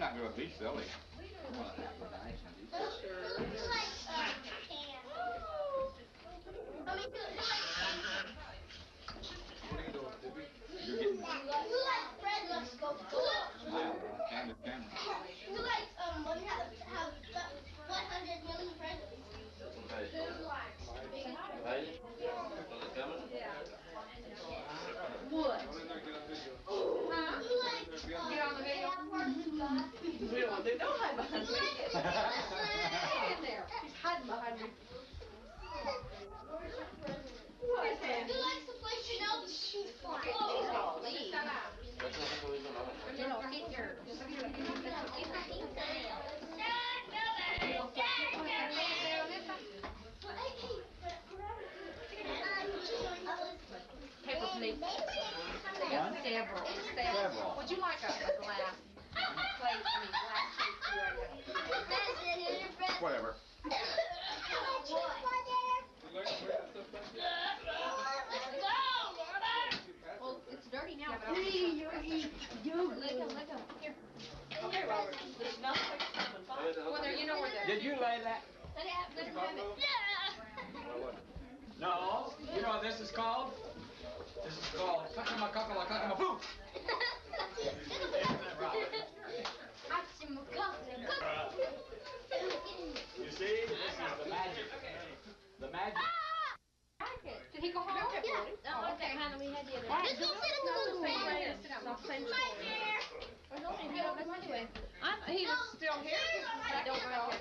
not going to be silly. You're getting who likes bread? Let's go. And the camera. Who likes when you have 100 million friends? Who likes? What? Huh? Who likes? Get on the video. We don't do no hide behind me. In there. He's hiding behind me. What is that? Who likes to play Chanel the shoot fly? Oh, leave. You know, get your. Paper plate. They got several. Would you like a glass plate? I mean, glass. Whatever. Well, it's dirty now. One. Okay, Robert. There's nothing. Well, there, you know where they're. Did you lay that? Let it have it. No. You know what this is called? This is called boom. You see, this is the magic. The magic. Did he go home? Yeah. Oh, okay, honey, we had the other. Let's go sit in the little fan. He was still here. I don't know.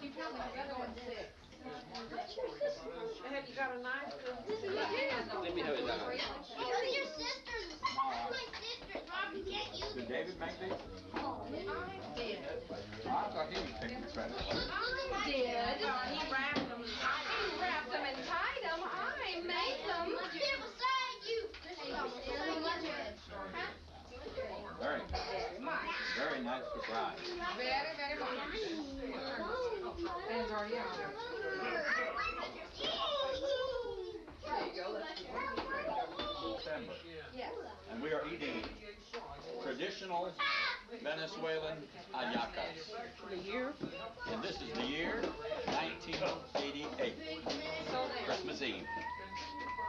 You probably got to go and sit. Have you got a knife? Let me know it. Because your sisters. That's my sisters. Mom, you can't use Did David make these? Oh, I did. I thought he was taking the credit. I did. He wrapped them. He wrapped them and tied them. I made them. Here beside you. Very nice surprise. Very, very much. And it's already out. There you go. December. Yes. And we are eating traditional Venezuelan hallacas. The year? And this is the year 1988. Christmas Eve.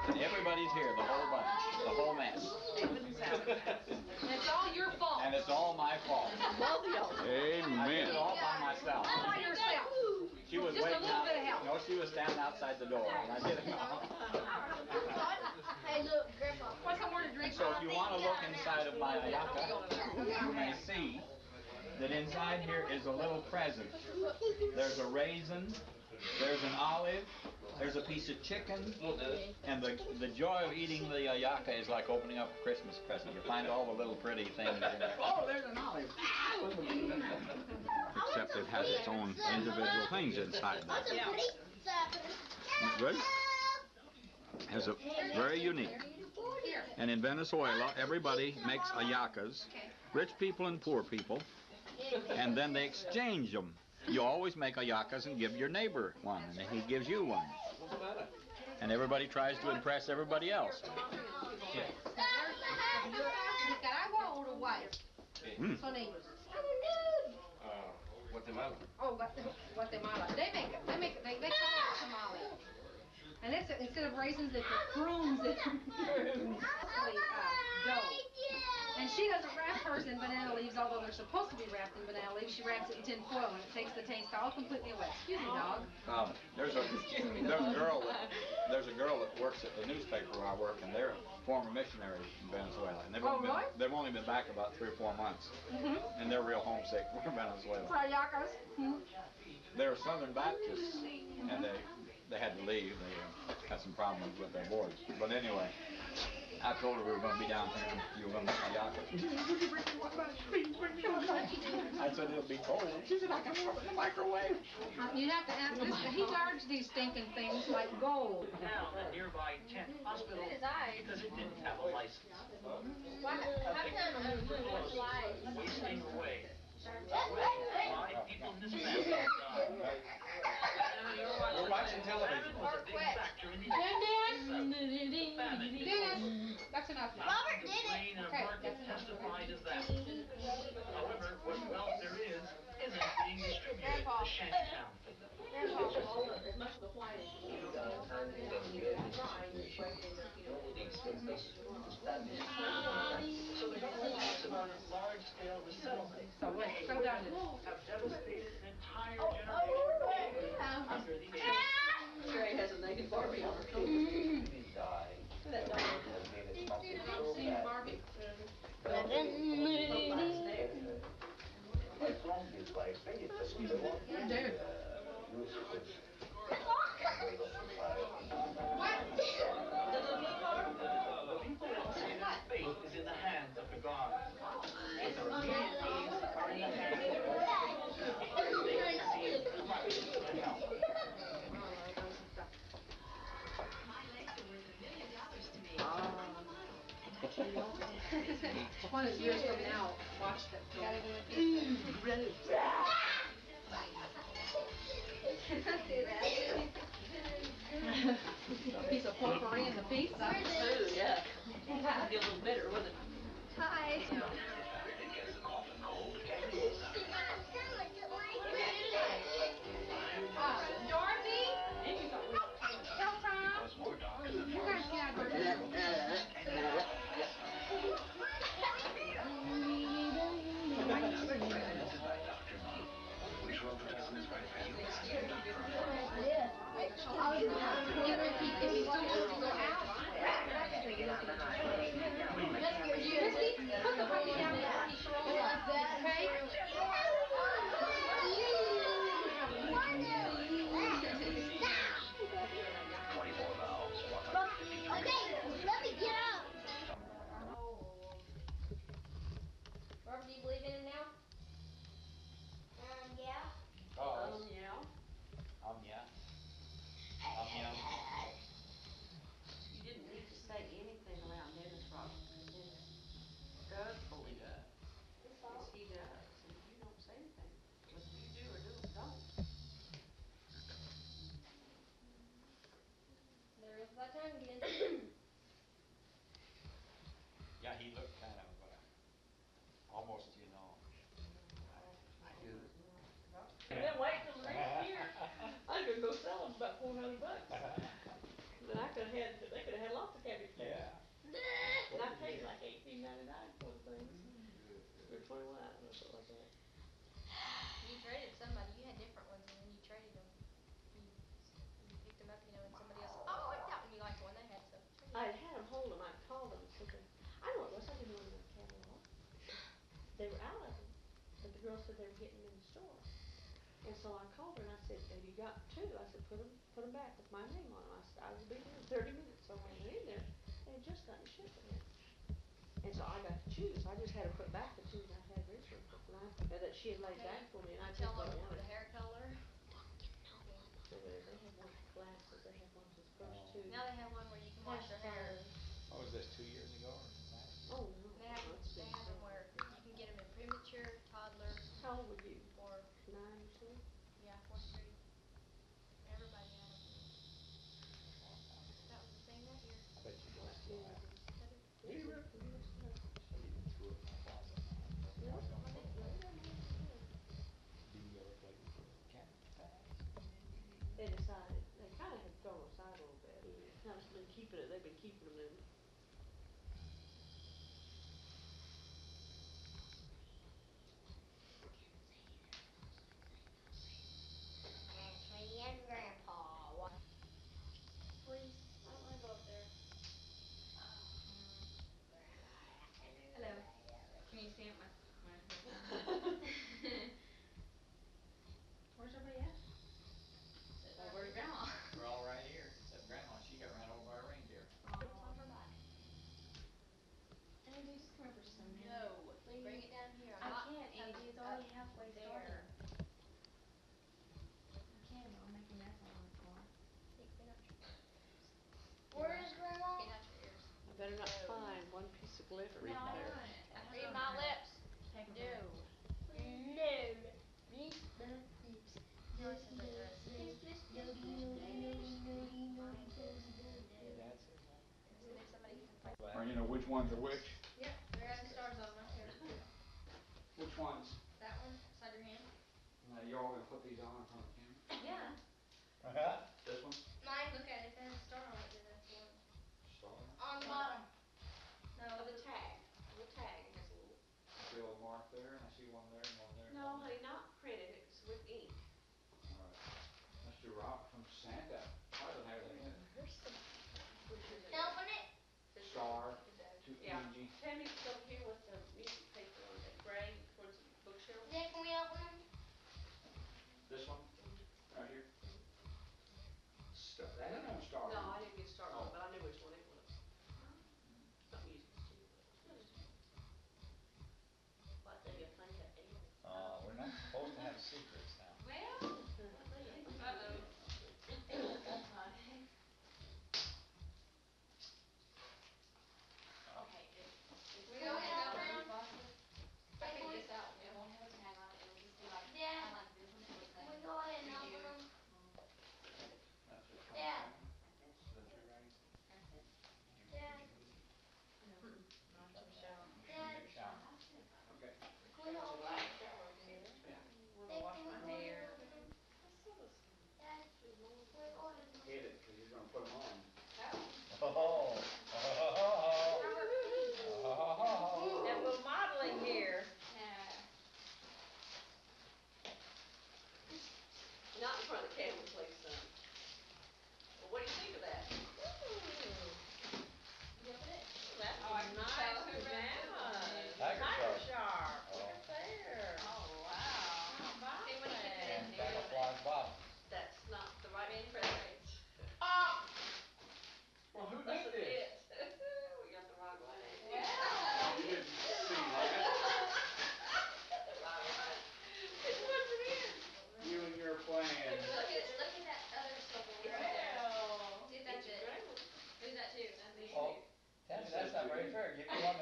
And everybody's here, the whole bunch, the whole mess. And it's all your fault. And it's all my fault. Both of y'all. Amen. I did it all by myself. All by yourself. She was Just a waiting little out. bit of help. No, she was standing outside the door, and I did it all. Hey, look, Grandpa. Want some more to drink? So if you want to look inside of my hallaca, you may see that inside here is a little present. There's a raisin, there's an olive, there's a piece of chicken, and the joy of eating the hallaca is like opening up a Christmas present. You find all the little pretty things in it. Oh, there's an olive. Except it has its own individual things inside there. Good? Has a very unique. And in Venezuela, everybody makes hallacas, rich people and poor people, and then they exchange them. You always make hallacas and give your neighbor one, and he gives you one. And everybody tries to impress everybody else. Mm. Guatemala. Oh, Guatemala. They make call it tamale. And it's instead of raisins, they put prunes in. Dough. And she doesn't wrap hers in banana leaves, although they're supposed to be wrapped in banana leaves. She wraps it in tin foil, and it takes the taste all completely away. Excuse me, dog. There's a girl that works at the newspaper where I work, and they're former missionaries in Venezuela. And they've only been back about 3 or 4 months, and they're real homesick for Venezuela. Hallacas. They're Southern Baptists, and they had to leave. They had some problems with their boards. But anyway, I told her we were going to be down here and you were going to make hallacas. I said it'll be cold. She said I can warm it in the microwave. You have to ask this. He charged these stinking things like gold. Now, a nearby Kent hospital because it didn't have a license. Wasting away. Why people in this family We're watching television. Dennis, that's enough. Robert did it. Okay, that's enough. Testified as that. However, what welfare One is years from now. Watch them. Gotta do it. A piece of potpourri in the pizza. Ooh, yeah. That'd be a little bitter, wouldn't it? Hi. Dorothy? You guys get out of here. If he still wants to go out, Christy, put the puppy down before he throws up, okay? Robert, do you believe in him now? Yeah. Yeah. Yeah. You didn't need to say anything around Dennis, Robert, because Dennis does believe it. Yes, he does. And you don't say anything, whether you do or don't. There is that time again. Yeah, he looked kind of, almost, Then wait till the next year. I could go sell them about $400. Then they could have had lots of cabbage patch. Yeah. And I paid like $18.99 for the things. Or 21, I don't know, something like that. You traded somebody. You had different ones, and then you traded them. You picked them up, and somebody else. Oh, I like that one. You liked the one they had, so. I had them hold them. I called them and said, I know what it was. I didn't know it was a catalog. They were out of them. But the girl said they were getting them in the store. And so I called her and I said, have you got two? I said, put them back with my name on them. I said, I will be there in 30 minutes. So when I went in there, they had just gotten shipped in. And so I got to choose. I just had her put back the two that I had originally that she had laid back for me. And I Tell took what I them wanted. the hair color. So they have one with glasses. They have one with first two. Now they have one where you can wash their hair. What was this, 2 years ago or last? Oh, no. They have them where you can get them in premature, toddler, How old were you? or 9 or so? yeah, 4th grade. Everybody had them. That was the same that year. I bet you Like still 10 have of it. them. That is- I even threw it in my closet now. Yeah. Why don't Well, you- they- Do you ever play with the cabbage patch? They decided, they kind of had thrown aside a little bit. Now they've been keeping them in. Me and Grandpa. Please. I don't want to go up there. Hello. Can you see my Where's everybody at? Where's Grandma? We're all right here, except Grandma, she got ran over by a reindeer. It's on her back. Andy, just come over just a minute. No. Please. Bring it down here. I can't, Andy, it's already halfway started. I can't, I'll make a mess on the floor. Hey, clean out your ears. Where is Grandma? Clean out your ears. I better not find one piece of glitter in No, I there. want it. I have Read it on my her. lips. Take a No. breath. No. Read my lips. That's it. See if somebody can find. Or you know which ones are which? Yep, there are the stars on them here. Which ones? That one, beside your hand. You all gonna put these on in front of the camera? Yeah. This one? Mine. Look at it. If it has a star on it, then that's the one. Star? On the bottom. No, The tag. The tag has a little. See a little mark there, and I see one there and one there. No, honey, not printed. It's with ink. Alright. Mr. Rock from Santa. I don't have anything in it. Open it. Star to Yeah. Angie. Tammy's over here with the music paper on it, gray towards the bookshelf. Nick, can we open them? This one? Right here? Star. That ain't no star. No, I didn't get started on Oh. it, but I knew which one it was. It's not music, it's too. What they get find that ink. We're not supposed to have secrets now. Well. Uh-oh.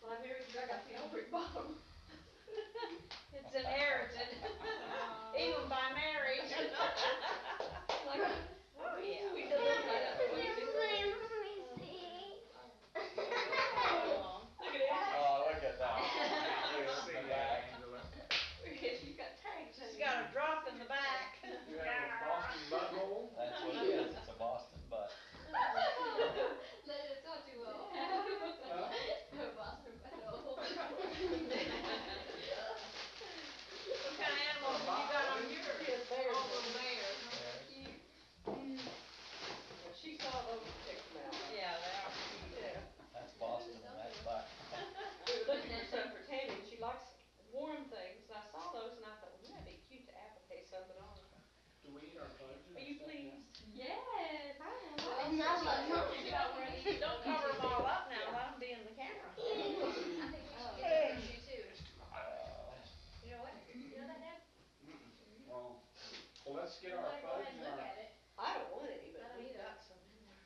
Well, I'm married, I got the Ulbrich bottom. It's inherited, even by marriage. Like, oh yeah, we did look at it. Let me see. Look at it. Oh, look at that. See The that, back. Angela? She's got tags. She's got a drop in the back. You have a Boston butthole? That's what it is. It's a Boston butt. It's not too well. Huh? Boston butthole. What kind of animals have you got on yours? Yes, bears. All little bears. There's- Yeah, she saw those and picked them out. Yeah, they are cute. Yeah. That's Boston and that's butt. We were looking for something for Tammy, and she likes warm things, and I saw those, and I thought, well, that'd be cute to advocate something on. Do we eat our fudge? Are you pleased? Yes. And that's what Don't cover them all up now, let them be in the camera. I think we should get that for you too. Uh, You know what? You know that, Dad? Well, let's get Go our ahead fudge and and look our. at it. I don't want any, but I don't we've either. got some in there.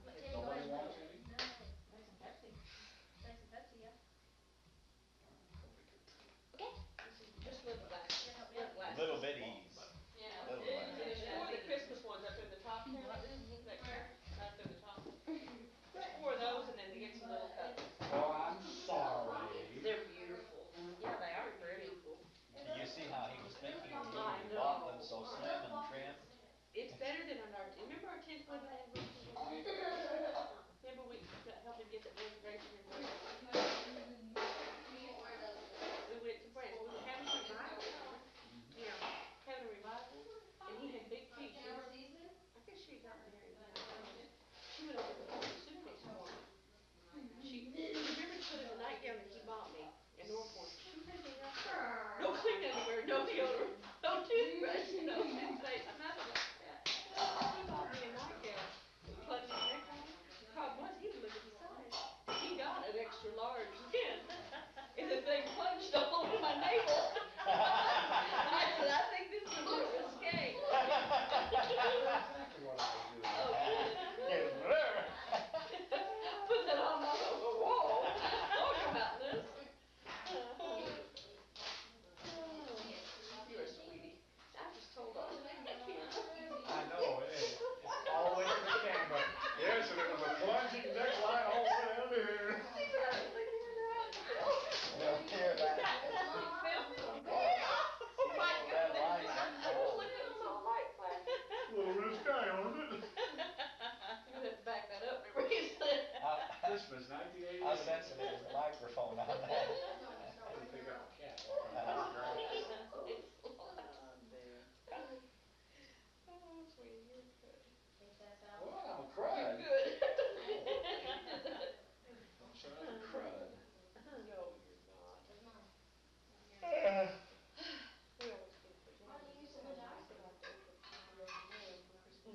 Let Timmy go ahead Nobody and look wants at it. any? No. Like some Pepsi. Like some Pepsi, yeah. Just little glasses. Yeah, help me Little out. glasses. little bitties. Yeah. Little And ones. there's four of the Christmas ones up in the top there, that up in the top. There's four of those, and then they get some little cups. Oh, I'm sorry. They're beautiful. Yeah, they are pretty. Do you see how he was thinking when I he know. bought them so slim and trim? It's better than our, remember our 10th wedding anniversary? Remember we helped him get that reservation in Brandon? We went to Brandon, we were having a revival. Yeah, having a revival, and he had big feet. I guess she got married. She went over to the suitcase for me. She remembered to put in the nightgown that he bought me in Norfolk. She put anything else there. No clean underwear, no deodorant, no toothbrush, no toothpaste, nothing like that. He bought me a nightgown, plunged his neck on. Problem was, he didn't look at the size. He got an extra large then, and the thing punched a hole in my navel. I said, I think this is a bit risque. Exactly what I was doing. Oh, good. Yes, sir. Put that on my wall. Talk about this. You're a sweetie. I just told her. I know, it's always the camera. Yes, and it was a plunging neckline all the way under here. They'll hear that. Oh my Red light. goodness. Look at them all light flashing. Little risque, wasn't it? You have to back that up every reason. Christmas, 1988. How sensitive is the microphone on that? How do you think I'm a cat? Oh, sweetie, you're good. Take that out. Well, I'm a You're crud. good. I'm sure I'm a crud. No, you're not. We always get the Why do you use so much ice? They like to open the room for Christmas.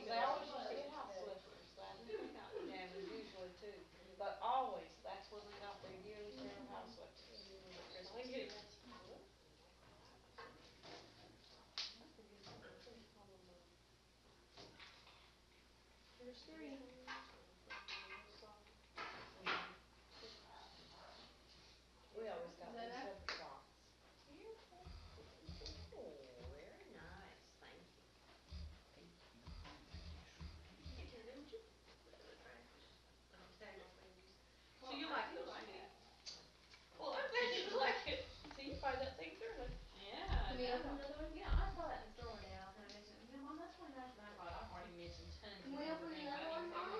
They always used to get house slippers, they got pajamas usually too, but always, that's when they got their yearly pair of house slippers. I get it. Here's three. We always got Is that them enough? separate box. Oh, very nice, thank you. You turned in, you? So you like those, sweetie? Well, I'm glad you like it. See, you find that thing thoroughly. Yeah. Can we open another one? Yeah, I saw that in the store one day, and I was kind of mentioning, Mom, that's really nice, and I thought, I've already mentioned tons of Can we different open things, another I one, didn't Mom?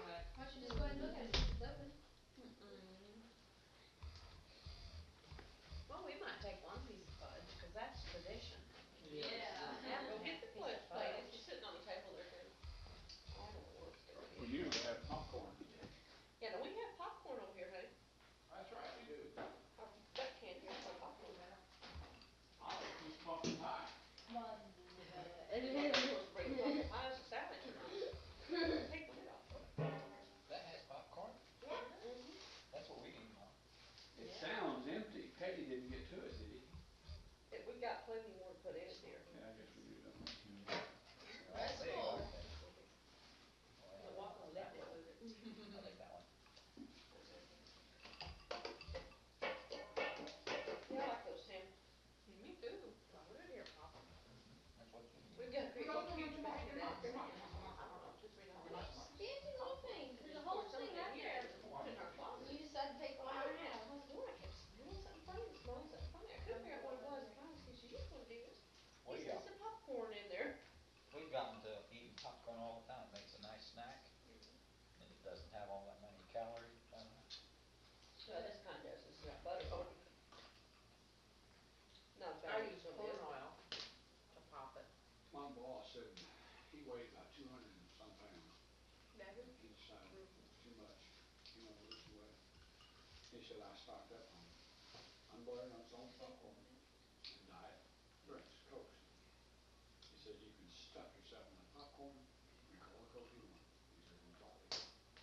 Better? He decided it was too much. He wanted to lose some weight. He said, I stocked up on unbuttered nuts, on popcorn, and diet drinks, Cokes. He said, you can stuff yourself in that popcorn, drink all the Coke you want. He said, no problem.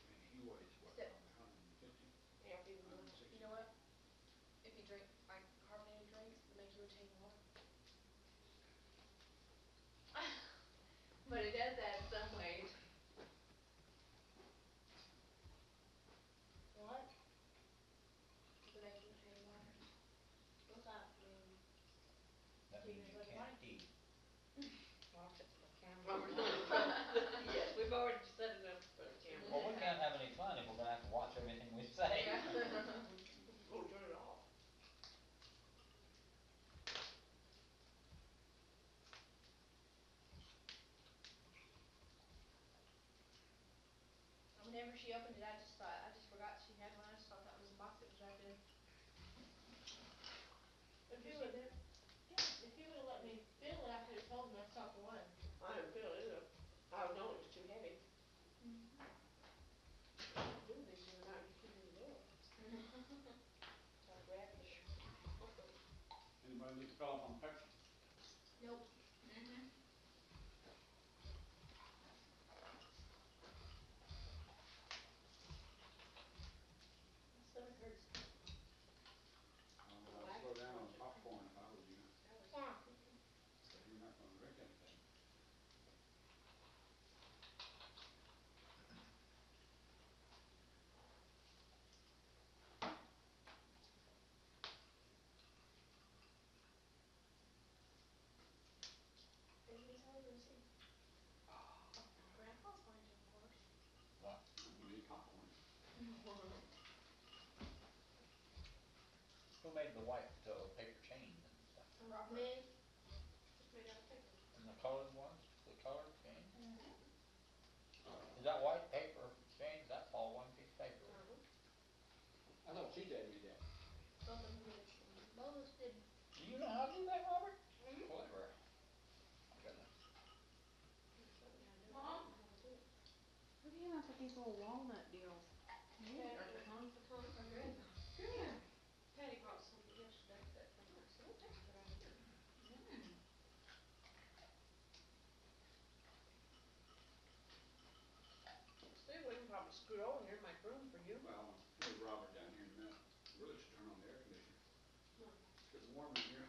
And he weighs, what, Step. probably 150, Yeah, he was doing. 160. You know what? If you drink like carbonated drinks, it makes you retain water. But it does add some weight. What? Does it make you retain water? What's that mean? That means you can't eat. Well, I'll set it on camera. Yes, we've already set it up for the camera. Well, we can't have any fun if we're gonna have to watch everything we say. Yeah. We'll turn it off. Whenever she opened it, I just forgot she had one. I just thought that was the box it was wrapped in. If you would, If you would've let me feel it, I could've told him I stopped one. I didn't feel it either. I would know it was too heavy. Do these the other night, you couldn't even do it. So I grabbed it. Anybody need to fill up on Pepsi? Nope. My stomach hurts. I'd slow down on popcorn if I was you, Yeah. if you're not gonna drink anything. Maybe it's all Lucy. Grandpa's going to, of course. What? You need popcorn. Who made the white paper chains and stuff? Robert. Me. Just made out of paper. And the colored ones, the colored chains? Is that white paper chains? That's all one piece of paper. I thought CJ made that. Both of them did. Both of us did. Do you know how to do that, Robert? Clever. My goodness. Mom? Who came up with these little walnut deals? Pecan. Are good. Good. Patty brought some yesterday, that thing. I said, oh, that's a good idea. Steve, we can probably scoot over here and make room for you. Well, here's Robert down here in a minute. Really should turn on the air conditioner. No. It's getting warm in here.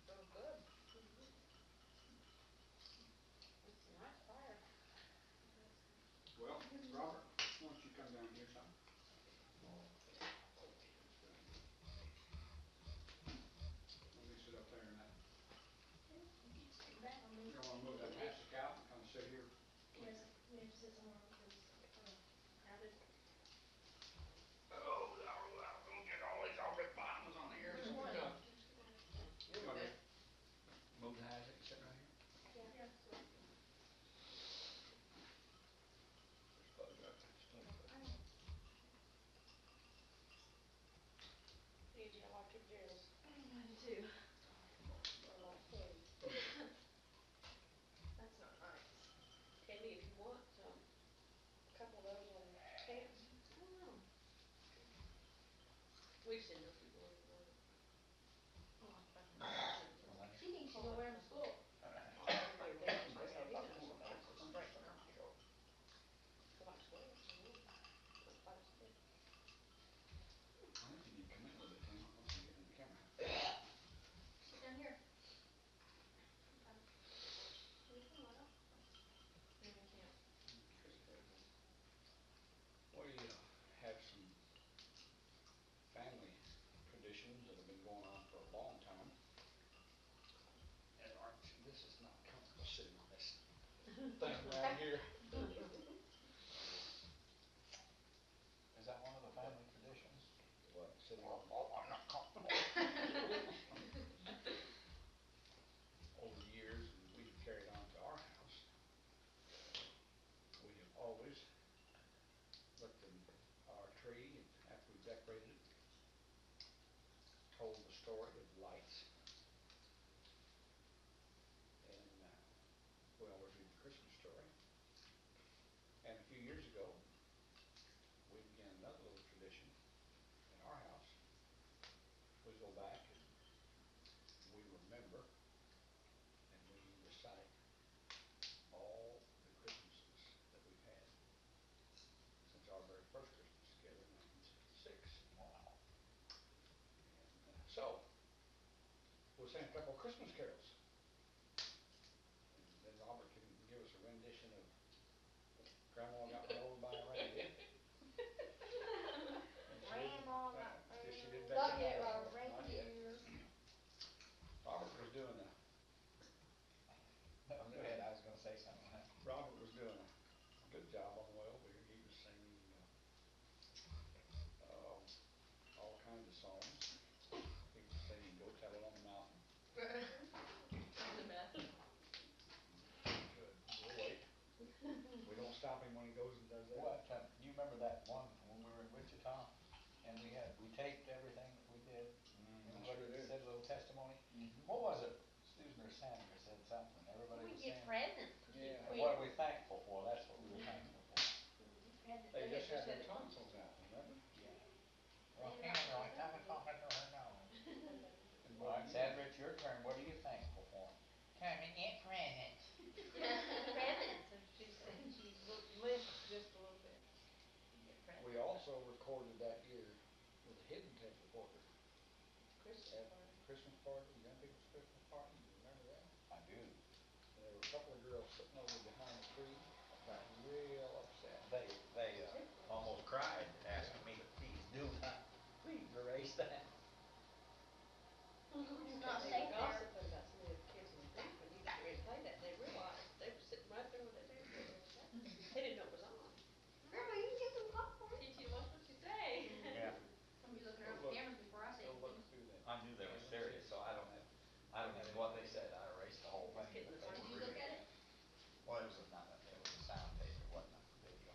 Smells good. It's a nice fire. Well, Robert, why don't you come down here some? Let me sit up there and that. Back on me. You don't wanna move that matchstick out and kinda sit here? Yes, we have to sit somewhere because it's crowded. Oh, don't get all these awkward bottoms on here. Which one? You're good. Move the hat, sit right here. Yeah. Easy, I like your gels. I do too. I like Teddy. That's not nice. Teddy, if you want, a couple of those on tan. I don't know. We just didn't know if you wanted one. She thinks she's gonna wear them to school. I think you need to come in a little bit, Tim, once you get in the camera. Sit down here. Okay. Can you turn the light off? No, we can't. We have some family traditions that have been going on for a long time. And aren't, this is not comfortable sitting on this thing right here. Is that one of the family traditions? What, sitting on? I'm not comfortable. Over the years, and we've carried on to our house, we have always looked in our tree and after we decorated it, told the story of lights. And, well, we're few years ago, we began another little tradition in our house. We go back and we remember and we recite all the Christmases that we've had since our very first Christmas together in 1966. Wow. And so, we'll sing a couple of Christmas carols. And then Robert can give us a rendition of Grandma Got Run Over by a Reindeer. Grandma got Yes, she did Not back yet, then. Robert, Not yet. reindeer. Robert was doing a Go ahead, I was gonna say something. Robert was doing a good job on the way over here. He was singing all kinds of songs. He was singing Go Tell It on the Mountain. The method. Good. We'll wait. We don't stop him when he goes and does that. What, you remember that one when we were in Wichita? And we taped everything that we did? Sure Everybody did. said a little testimony? Mhm. What was it? Susan or Sandra said something, everybody We was get saying. presents. Yeah. And what are we thankful for? That's what we were thankful for. They just had their it. tonsils out, remember? Yeah. Well, Cameron, I'm talking to her nose. And All right, Sandra, it's your turn. What are you thankful for? Come and get presents. Presents, and she said she limped just a little bit. Get presents. We also recorded that year with a hidden tape recorder Christmas at party. Christmas party, young people's Christmas party. You remember that? I do. And there were a couple of girls sitting over behind the tree, got real upset. They almost cried, asking me to please erase that. It's not They safe were there. gossiping about some of the kids in the group, and he was ready to play that, and they realized they were sitting right there with that tape recorder. They didn't know it was on. Grandma, you can get some popcorn. She watch what you say. Yeah. I'm gonna be looking Go around look. the cameras before I say Go look anything. through that. I knew they were serious, so I don't know what they said. I erased the whole thing. Just getting but the they Did were you look really- at it? Well, it was a sound tape, it wasn't a video.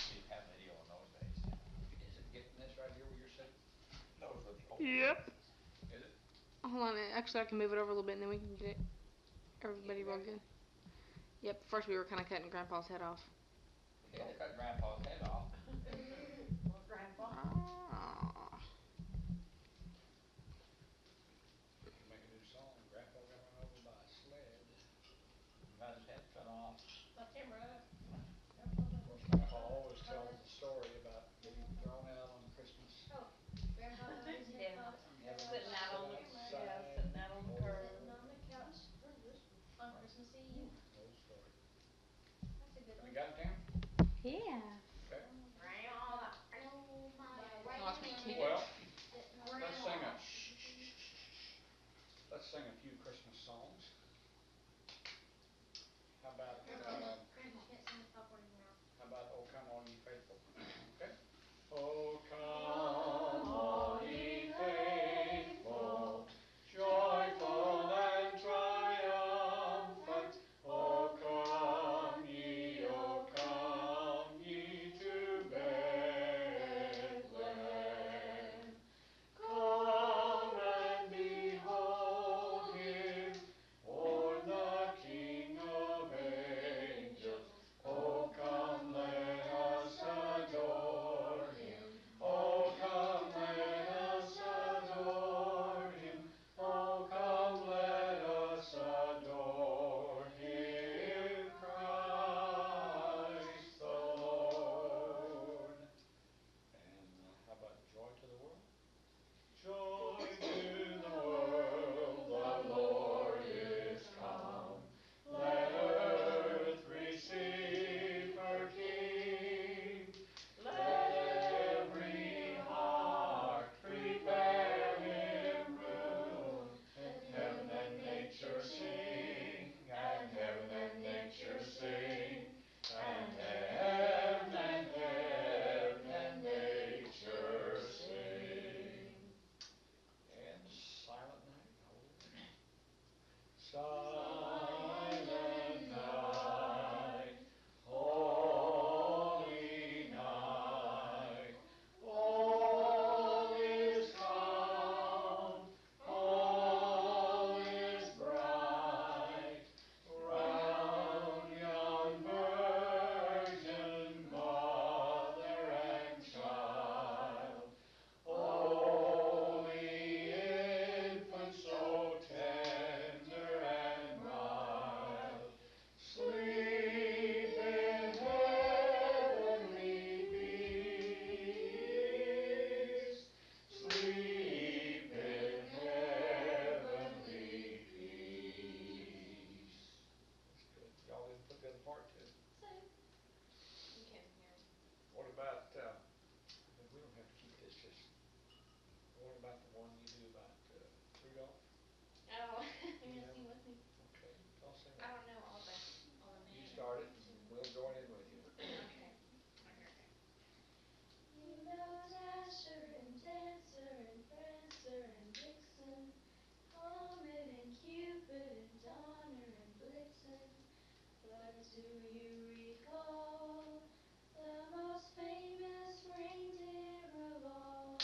You didn't have video in those days. Is it getting this right here where you're sitting? Those were the old Yep. days. Is it? Hold on, actually I can move it over a little bit and then we can get everybody real good. Yep, first we were kinda cutting Grandpa's head off. Don't cut Grandpa's head off. Well, Grandpa. Ah. You make a new song, Grandpa got run over by a sled. Got his head cut off. Let him run. Grandpa always tells the story about getting thrown out on Christmas. Oh, Grandpa got his Yeah. head popped. Sitting out on the, Sitting sitting out on the curb. Sitting on the couch on Christmas Eve. Old story. That's a good You one. got it, Tam? Yeah. Okay. Grandma got run over by a Watch me reindeer. kick. Well, Sitting let's around. sing let's sing a few Christmas songs. How about, Grandpa, Grandpa can't sing the popcorn anymore. how about Oh Come All Ye Faithful? Okay? Oh come all ye faithful, joyful and triumphant. Oh come ye to Bethlehem. Come and behold him, born the King of angels. Oh come let us adore him. Oh come let us adore him. Oh come let us adore him, Christ the Lord. And how about Joy to the World? Joy to the world, the Lord is come. Let earth receive her King. Let every heart prepare him room. And heaven and nature sing, and heaven and nature sing, and heaven and nature sing. And Silent Night, Silent night, holy night, all is calm, all is bright, round yon virgin Do you recall the most famous reindeer of all?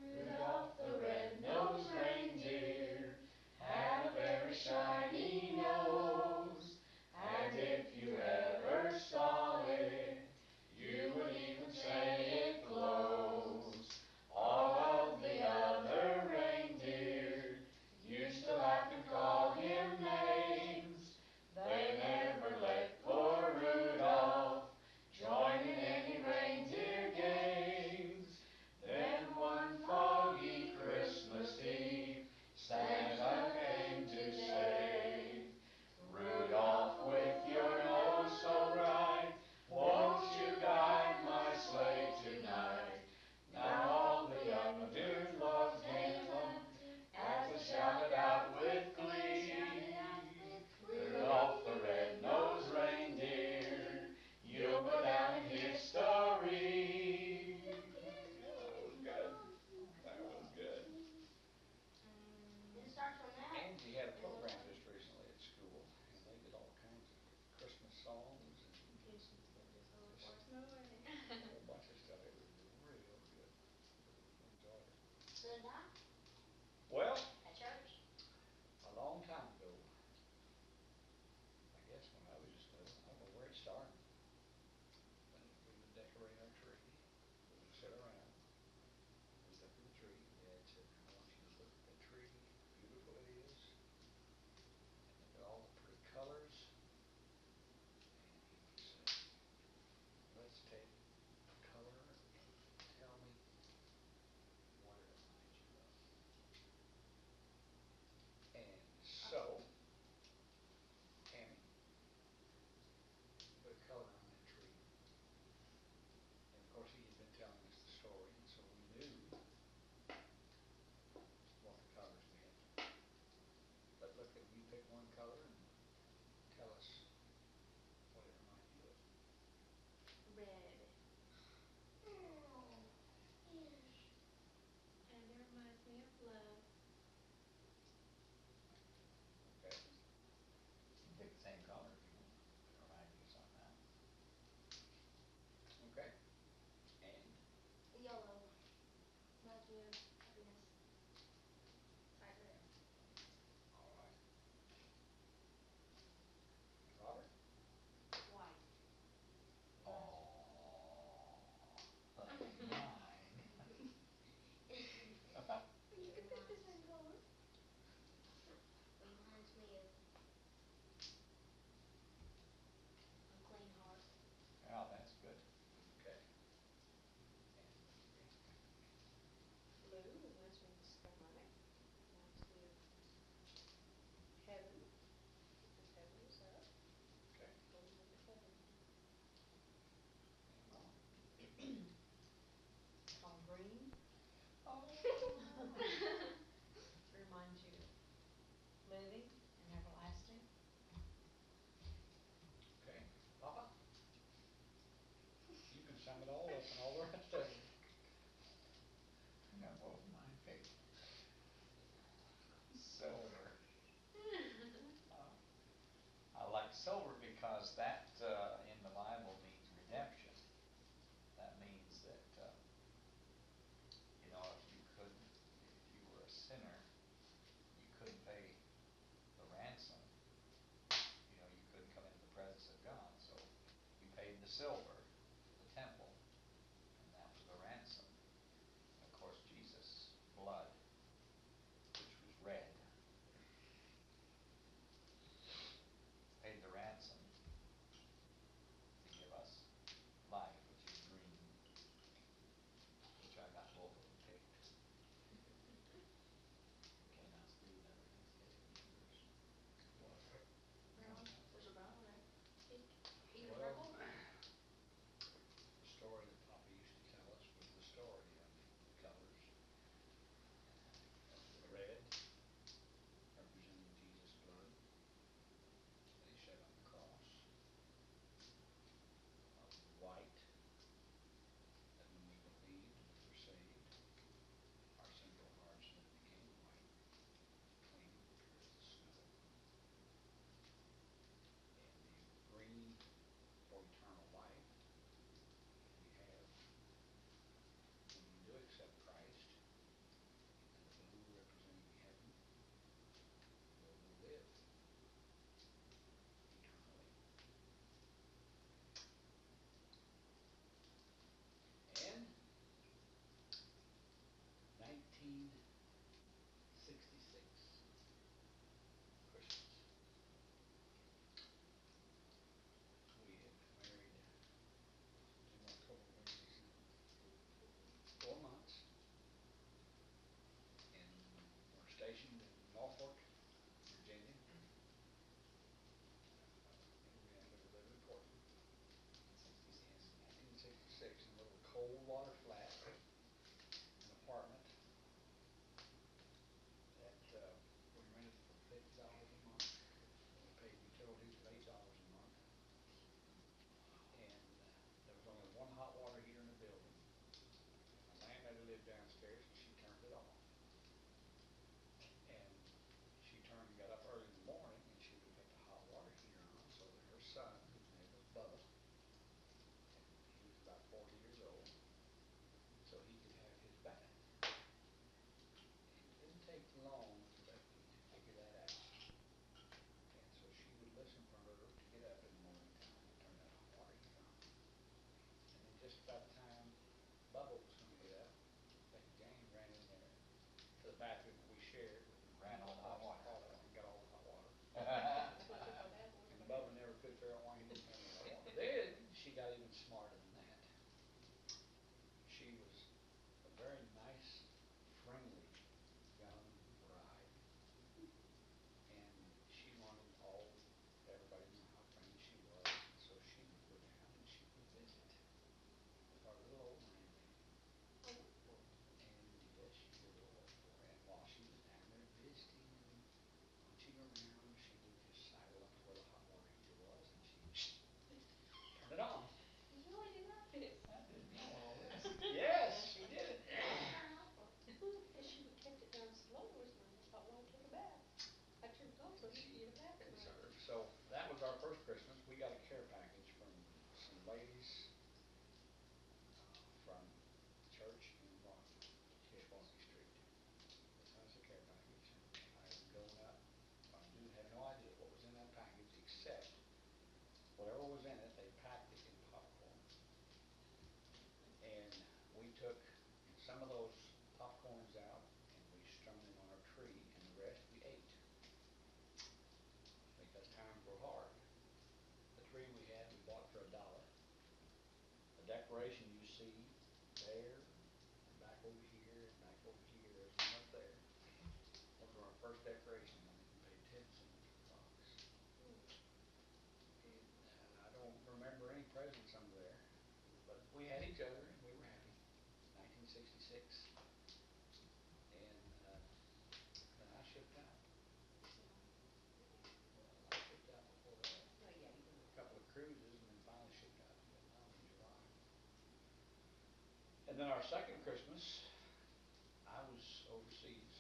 Rudolph the red-nosed reindeer had a very shiny nose, and if you ever saw it, you would even say it glows. All of the other reindeer used to laugh and call him names. They never let poor Rudolph join in any reindeer games. Then one foggy Christmas Eve, Santa came to say, Rudolph, with your nose so bright, won't you guide my sleigh tonight? Now all the young deer loved him as they shouted out with glee, Rudolph the red-nosed reindeer, you'll go down in history. That was good. It starts from that. Angie had a program just recently at school, and they did all kinds of Christmas songs and just a whole bunch of stuff. It was real good. Enjoyed it. Linda, Well, at church. a long time ago, I guess when I was just little, I don't know where it started. But we would decorate our tree. We would sit around. We'd look at the tree. Dad said, I want you to look at the tree, how beautiful it is, and look at all the pretty colors. And he would say, let's take a color and tell me what it reminds you of. And so, Tammy put a color on that tree. And of course, he had been telling us the story, and so we knew what the colors meant. But look, at you pick one color and tell us what it reminds you of. Red. Oh, yes. And it reminds me of love. Okay? You can pick the same color if you want. It reminds you of something else. Okay? And Yellow. Reminds me of happiness. Excitement. all right. Robert? White. Oh, like mine. You can pick the same color. Reminds me of a clean heart. Yeah, that's good. Okay. Blue reminds me of the sky. Reminds me of heaven, because heaven is up. Okay. Going into heaven. Called green. Oh. Reminds you of living and everlasting. Okay. Papa? You can sum it all up and all the rest of it. I got both of mine picked. Silver. I like silver because that in the Bible means redemption. That means that you know, if you were a sinner, you couldn't pay the ransom. You know, you couldn't come into the presence of God. So you paid the silver, the temple, and that was the ransom. And of course, Jesus' blood, which was red, paid the ransom to give us life, which is green, which I got both of them picked. Okay, now Steve never has taken yours. What? Brown. There's a brown one there. Pink. Pink and Well, purple. about the time Bubba was gonna get up, I think Jane ran in there to the bathroom that we shared. Ran all the hot water. And got all the hot water. Took my bath and And went to Bubba bed. never could figure out why he didn't have any hot water. Then, she got even smarter than that. She was a very nice, friendly young bride. And she wanted everybody to know how friendly she was. And so she would go down and she would visit with our little old landlady. And yes, she did a lot for her. And while she was down there visiting and munching around, she would just sidle up to where the hot water heater was and she'd turn it on. You really did not fix. I didn't know all this. Yes, she did. And she would kept it down slow when my hot water took a bath. I turned it off so he could get a bath at night. Conserved. So that was our first Christmas. We got a care package from some ladies from the church in Rockville, Kishwaukee Street. They sent us a care package, and I had grown up. I had no idea what was in that package except whatever was in it, they packed it in popcorn. And we took some of those popcorns out and we strung them on our tree, and the rest we ate because times were hard. The tree we had, we bought for $1. The decoration you see there, and back over here, and back over here, there's one up there. Those were our first decorations, and we paid 10 cents for the box. And I don't remember any presents under there, but we had each other and we were happy. 1966. And then I shipped out. Well, I shipped out before that. Oh, yeah, you did. A couple of cruises, and then finally shipped out to Vietnam in July. And then our second Christmas, I was overseas.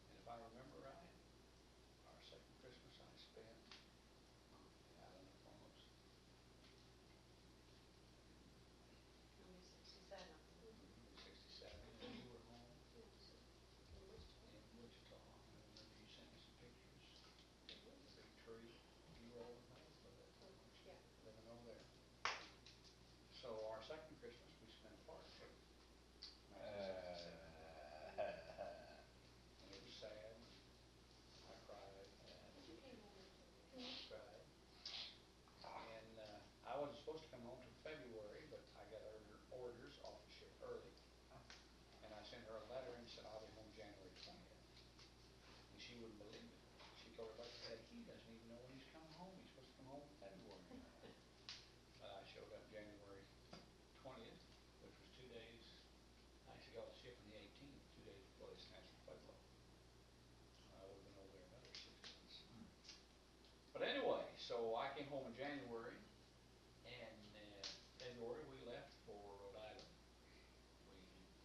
And if I remember right, our second Christmas I spent out in the Formosa. I'm in 67. 67, and you were home in Wichita. I remember you sent me some pictures. The big tree. You were over in Maysville, weren't you? Yeah. Living over there. So our second Christmas, we spent apart. 1967. And it was sad. I cried. But you came home and told me. I cried. And I wasn't supposed to come home till February, but I got orders off the ship early. And I sent her a letter and said I'll be home January 20th. And she wouldn't believe it. She told everybody, said he doesn't even know when he's coming home. He's supposed to come home in February. I showed up January 20th, which was 2 days. I actually got the ship on the 18th, 2 days before they snatched the Pueblo. I would have been over there another 6 months. But anyway, so I came home in January, and February we left for Rhode Island.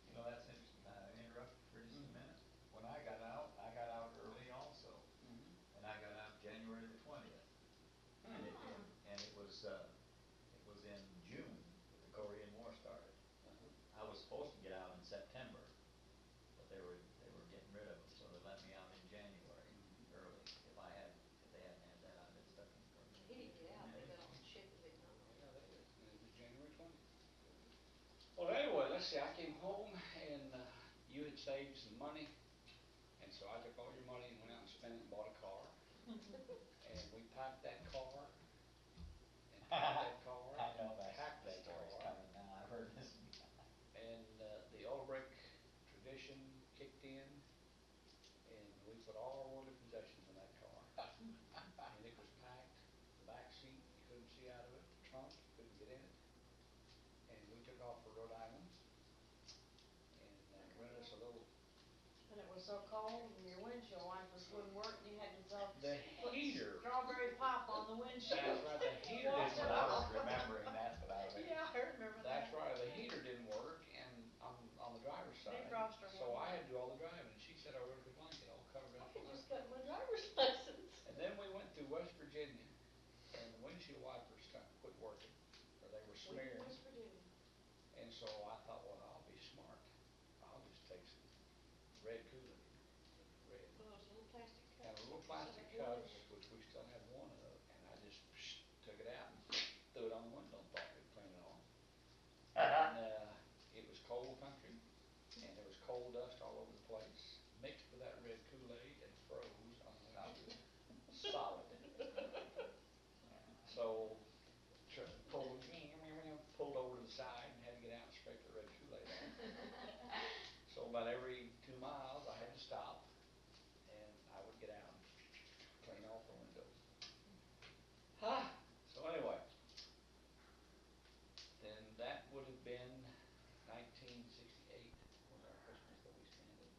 You know, that's interesting. I interrupt for just a minute. When I got out early also. And I got out January the 20th. And it was in June that the Korean War started. I was supposed to get out in September, but they were getting rid of them, so they let me out in January early. If they hadn't had that, I'd been stuck in Korea. He didn't get out, they got on the ship in Vietnam. Yeah, they did. And it was January 20th. Well, anyway, let's see, I came home and you had saved some money. And so I took all your money and went out and spent it and bought a car. And we packed that car. And packed that car. I know that packed that story's car. coming now. I've heard this one. And the Ulbrich tradition kicked in. And we put all our worldly possessions in that car. And it was packed. The back seat, you couldn't see out of it. The trunk, you couldn't get in it. And we took off for Rhode Island. And rented us a little. And it was so cold, and your windshield wipers wouldn't work, and you had to The put heater. strawberry pop on the windshield. That's right, the heater Wash didn't it I work. was remembering that, but I was like, Yeah, I remember That's that. right, the heater didn't work, and on the driver's side. Defroster So won't I had to work. do all the driving, and she said I wrote a blanket all covered I up. could just got my driver's license. And then we went through West Virginia, and the windshield wipers quit working, or they were We in smearing. West Virginia. And so I thought, well, I'll be smart. I'll just take some red Kool-Aid, red, Those little plastic cups. and a little plastic cups, which we still had one of, and I just took it out and threw it on the window and thought we'd clean it off. cold country, and there was coal dust all over the place, mixed with that red Kool-Aid and froze on the windshield. Solid. So, pulled over to the side and had to get out and scrape the red Kool-Aid off. So about every 2 miles, I had to stop, and I would get out and clean off the windows. So anyway, then that would have been 1968 was our Christmas that we spent in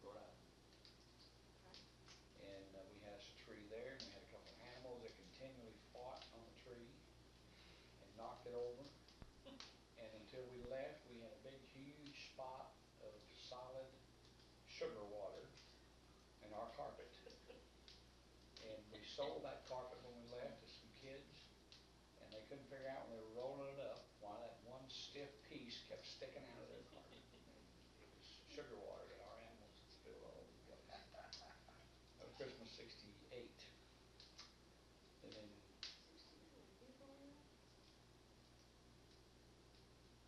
Rhode Island. And we had us a tree there, and we had a couple of animals that continually fought on the tree and knocked it over. And until we left, we had a big, huge spot of solid sugar water in our carpet. And we sold that carpet when we left to some kids, and they couldn't figure out when they were rolling it up why that one stiff piece kept sticking out of their carpet. It was sugar water that our animals had spilled all over the place. That was Christmas '68. And then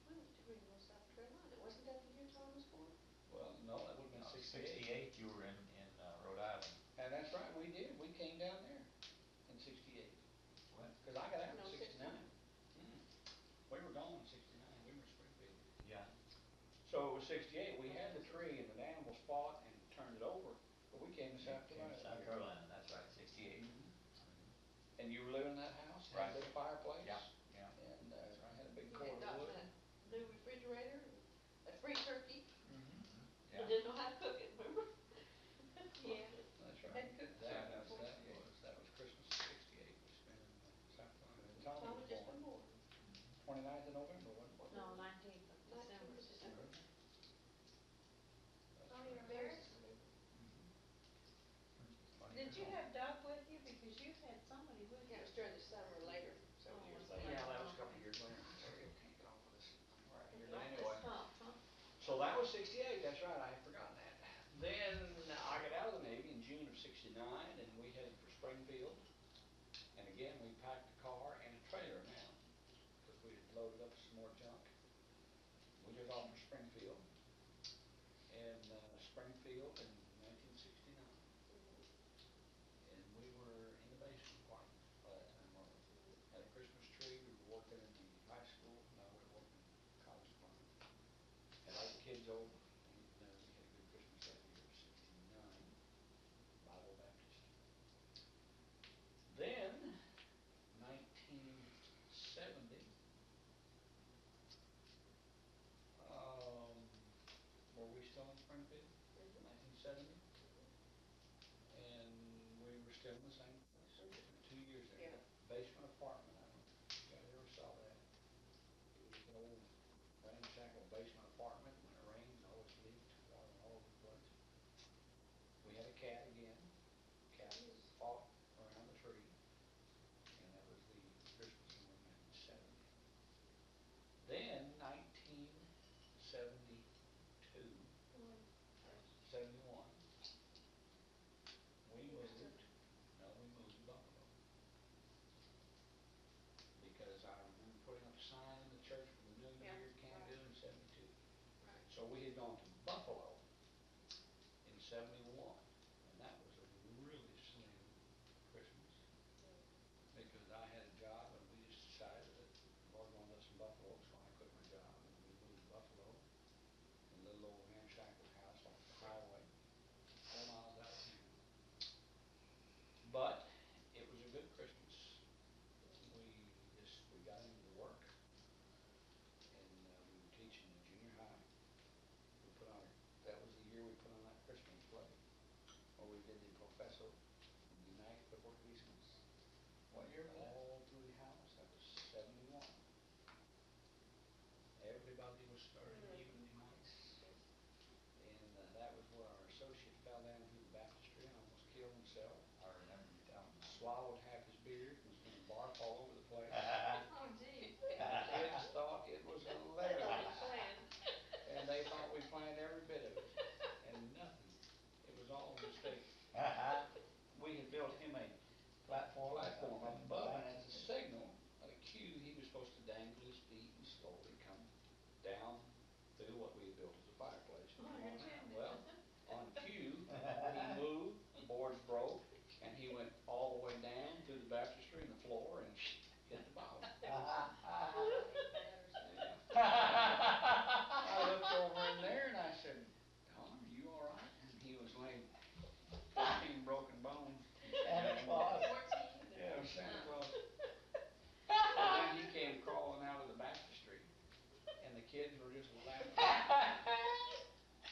We went to Greenville, South Carolina. Wasn't that the year Tom was born? well, no, that would have been No, 68. 68, you were in Rhode Island. And that's right, we did. We came down there in '68. What? Because I got out No, in '69. 69. We were gone in '69. We were in Springfield. Yeah. So it was '68. We had the tree, and the animals fought and turned it over. But we came to South Carolina. South Carolina, that's right, 68. And you were living in that house? Had Right. a big fireplace? Yeah, yeah. And That's right. had a big You cord had of gotten wood? that new refrigerator, a free turkey, Yeah. but didn't know how to cook it, remember? Yeah. That's right. Had cooked That something was, before. that was Christmas '68. We spent in South Carolina. And Tommy Tom was had just born been born. 29th of November, wasn't it? No, 19th of 19th December. of December. That's Tommy right. Ramirez? Did you have Doug with you? Because you had somebody with you. Yeah, it was during the summer later, several years later. Yeah, that was a couple of years later. Sorry, I can't get off of this right here. But Like anyway. this top, huh? So that was '68, that's right, I had forgotten that. Then I got out of the Navy in June of '69, and we headed for Springfield. And again, we packed a car and a trailer now, because we had loaded up some more junk. We took off for Springfield, and Springfield in 1969. And we were in the basement apartment by that time, weren't we? Had a Christmas tree, we were working in the high school, now we were working in the college apartment. Had all the kids over, and we had a good Christmas that year, '69, Bible Baptist. Then, 1970, were we still in Springfield? 1970? And we were still in the same place. 2 years there. Yeah. Basement apartment, I don't know if you guys ever saw that. It was an old ramshackle basement apartment. When it rained, it always leaked water all over the place. We had a cat again. Cat fought around the tree. And that was the Christmas in 1970. Then 1972, 71, we moved, no, we moved to Buffalo. Because I remember putting up a sign in the church for the New Yeah, Year, can do in '72. Right. So we had gone to Buffalo in '71, and that was a really slim Christmas. Because I had a job, and we just decided that the Lord wanted us in Buffalo, so I quit my job, and we moved to Buffalo. In a little old ramshackle house off the highway, 4 miles out of town. But it was a good Christmas. We got into the work, and we were teaching in junior high. That was the year we put on that Christmas play, where we did the Professor Unite Before Christmas. What year was that? All through the house, that was '71. Everybody was starting evening nights. And that was where our associate fell down through the baptistry and almost killed himself. I remember you telling me. Swallowed half his beard and was going to barf all over the place. Oh, gee. Kids thought it was They thought hilarious. we planned. And they thought we planned every bit of it. And nothing. It was all a mistake. We had built him a Platform. platform up above, and as a signal, a cue, he was supposed to dangle his feet and slowly come down fireplace. And come on out. Well, on cue, he moved, the boards broke, and he went all the way down through the baptistry and the floor and hit the bottom. I looked over in there and I said, Don, are you all right? And he was laying 15 broken bones. Santa Claus. 14. Yeah, it was Santa Claus. And then he came crawling out of the baptistry, and the kids were just laughing.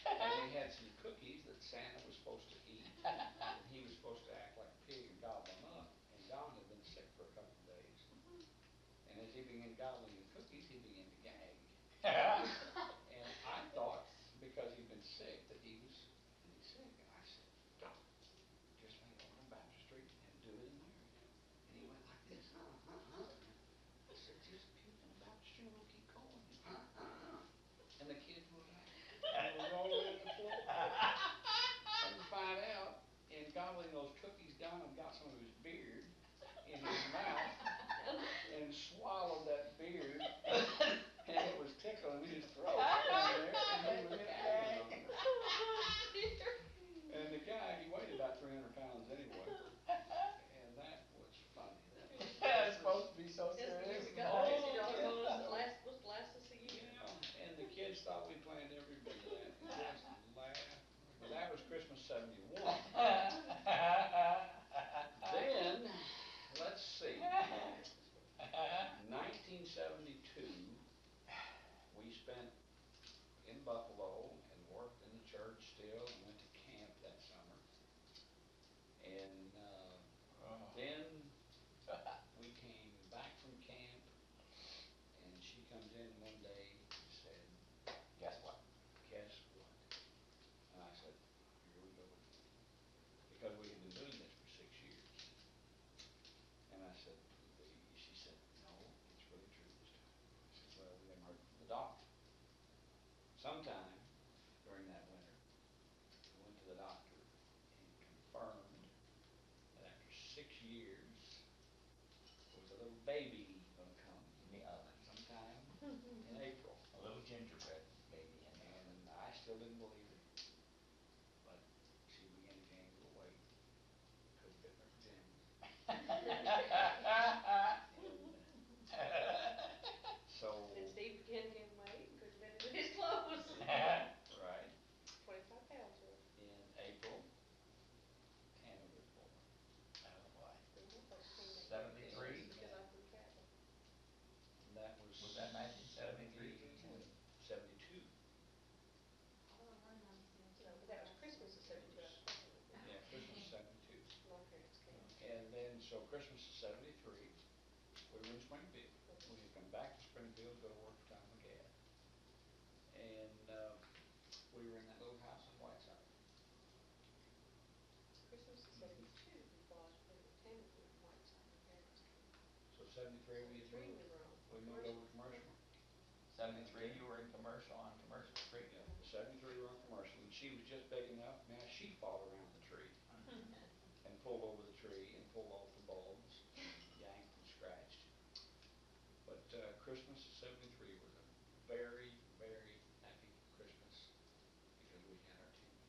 And we had some cookies that Santa was supposed to eat, and he was supposed to act like a pig and gobble them up. And Don had been sick for a couple of days. And as he began gobbling the cookies, he began to gag. And I thought, because he'd been sick, that he was sick. And I said, Don, just lay over the baptistry and do it in there. And he went like this. I said, just puke in the baptistry and we'll keep going. And the kids were laughing. And it was all over the floor. Come to find out, in gobbling those cookies, Don had got some of his beard in his mouth and swallowed that beard, and it was tickling his throat down there, and he was gagging. And the guy, he weighed about 300 pounds anyway, and that was funny. It's supposed to be so serious. Was last us a year. Yeah, and the kids thought we planned every bit of that, and just laughed. But that was Christmas '71. Then, let's see, 1972, we spent in Buffalo and worked in the church still and went to camp that summer. And then we came back from camp, and she comes in one day and said, Guess what? guess what? And I said, here we go again. Because we had been doing this for 6 years. And I said, she said, no, it's really true this time. I said, well, we haven't heard from the doctor. Sometime during that winter, I went to the doctor and confirmed that after 6 years, there was a little baby gonna come In the oven. sometime in April. A little gingerbread baby in the oven. And I still didn't believe it. But she began to gain a little weight. Couldn't fit in her pajamas. So, And Steve began to gain weight, couldn't fit into his clothes. right, 25 pounds worth. in April, Tanner was born. Oh, boy. Because 73? I'm from Cattle. And that was. Was that 1973? 72. No, but that was Christmas of 72. I was pregnant with him. Yeah, Christmas '72. My parents came. And then, so Christmas of '73, we were in Springfield. We had come back to Springfield to go to work for Tom McGadd. And, we were in that little house in Whiteside. Christmas of 72, we bought a tenant in Whiteside. My parents came. So '73, we had 73 moved, we were on. we moved over to commercial. 73, you were in commercial, on Commercial Street. Yeah, '73 we were on commercial, and she was just big enough, now she'd fall around the tree and pull over the tree and pull off the bulbs, yanked and scratched. But, Christmas of '73 was a very, very happy Christmas because we had our tent.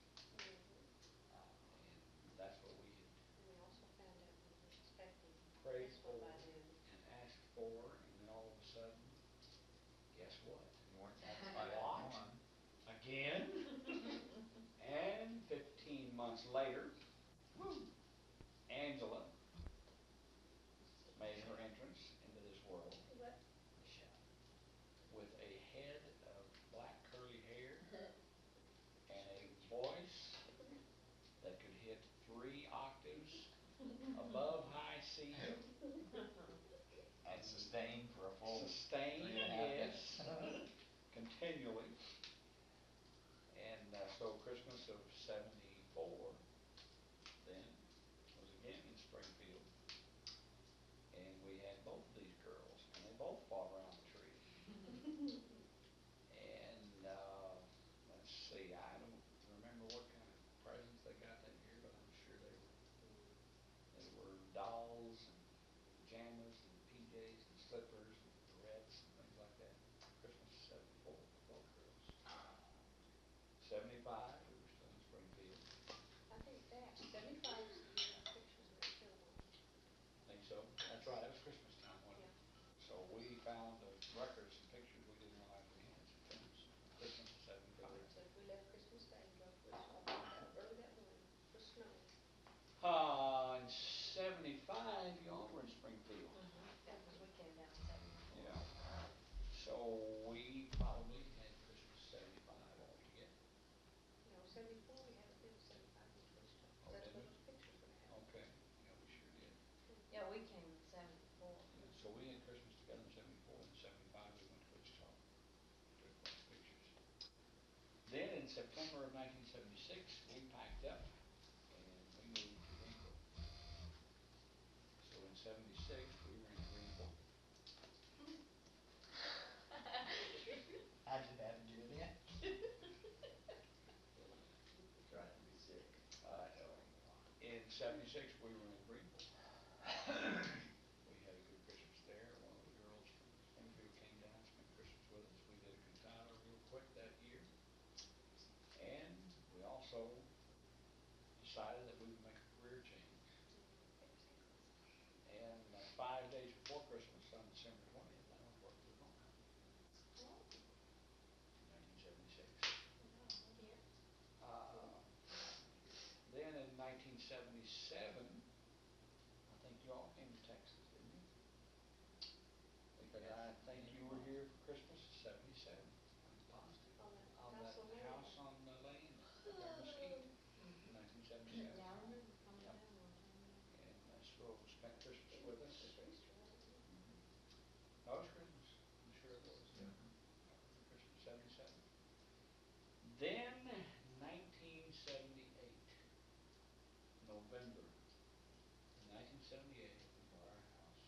And that's what we had And we also found out we were expecting prayed this for one by then. and asked for, and then all of a sudden, guess what? You weren't satisfied with What? one. Again? And 15 months later, Angela made her entrance into this world What? with a head of black curly hair and a voice that could hit 3 octaves above high C. And sustained for a full Sustained, 3.5 yes, continually. And so Christmas of '74 then was again in Springfield. And we had both of these girls, and they both fought around the tree. And let's see, I don't remember what kind of presents they got that year, but I'm sure they were dolls and pajamas and PJs and slippers and barrettes and things like that. Christmas of '74 for both girls. 75, we were still in Springfield. I think that, 75 is the year our pictures were in Philmont. Think so? That's right, it was Christmas time, wasn't it? So we found the records and pictures we didn't realize we had some things. Christmas of So 75. if we left Christmas Day and drove to Wichita, that early that morning, it was snowing. In 75, y'all were in Springfield. Yeah, 'cause we came down 74. Yeah. So we probably had Christmas 75 altogether. No, 74, we had a big 75 in Wichita. Oh, That's did where we? those pictures were at. Okay, yeah, we sure did. Yeah, we came in 74. Yeah, so we had Christmas together in 74, and 75 we went to Wichita, took a bunch of pictures. Then in September of 1976, we packed up and we moved to Greenville. So in 76, we were in Greenville. I did that to get it in. Trying to be sick. I know. In 76, we were in Greenville. We had a good Christmas there. One of the girls from Springfield came down and spent Christmas with us. We did a cantata real quick that year. And we also decided that we would make a career change. And 5 days before Christmas, on December 20th, I was working with homecoming in 1976. Then in 1977, I think you all came to Texas, didn't you? Because I think you were here for Christmas of 77. I'm positive. On that On that house on house on Lane. the lane, up there in Mesquite, in 1977. Yeah, I remember coming Yep. down one time. And so spent Christmas with us. It was Easter, wasn't it? That was Christmas. I'm sure it was. Yeah. Christmas 77. Then 1978, November 1978, we bought our house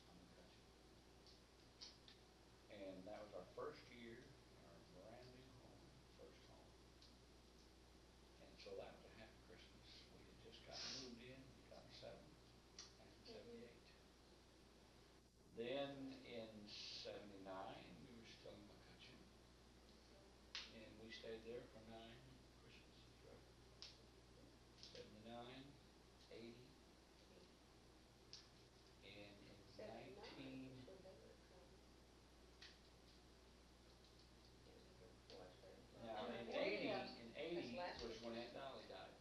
on McCutcheon. And that was our first year in our brand new home, first home. And so that was a happy Christmas. We had just got moved in, got settled, 1978. Then in 79, we were still in McCutcheon. And we stayed there for 9 Christmases, right? 79, 80, and in 79 19... was when they were coming. It was the year before I started. Now, in Yeah. 80, Yeah. in 80 That's last was year. when Aunt Dolly died.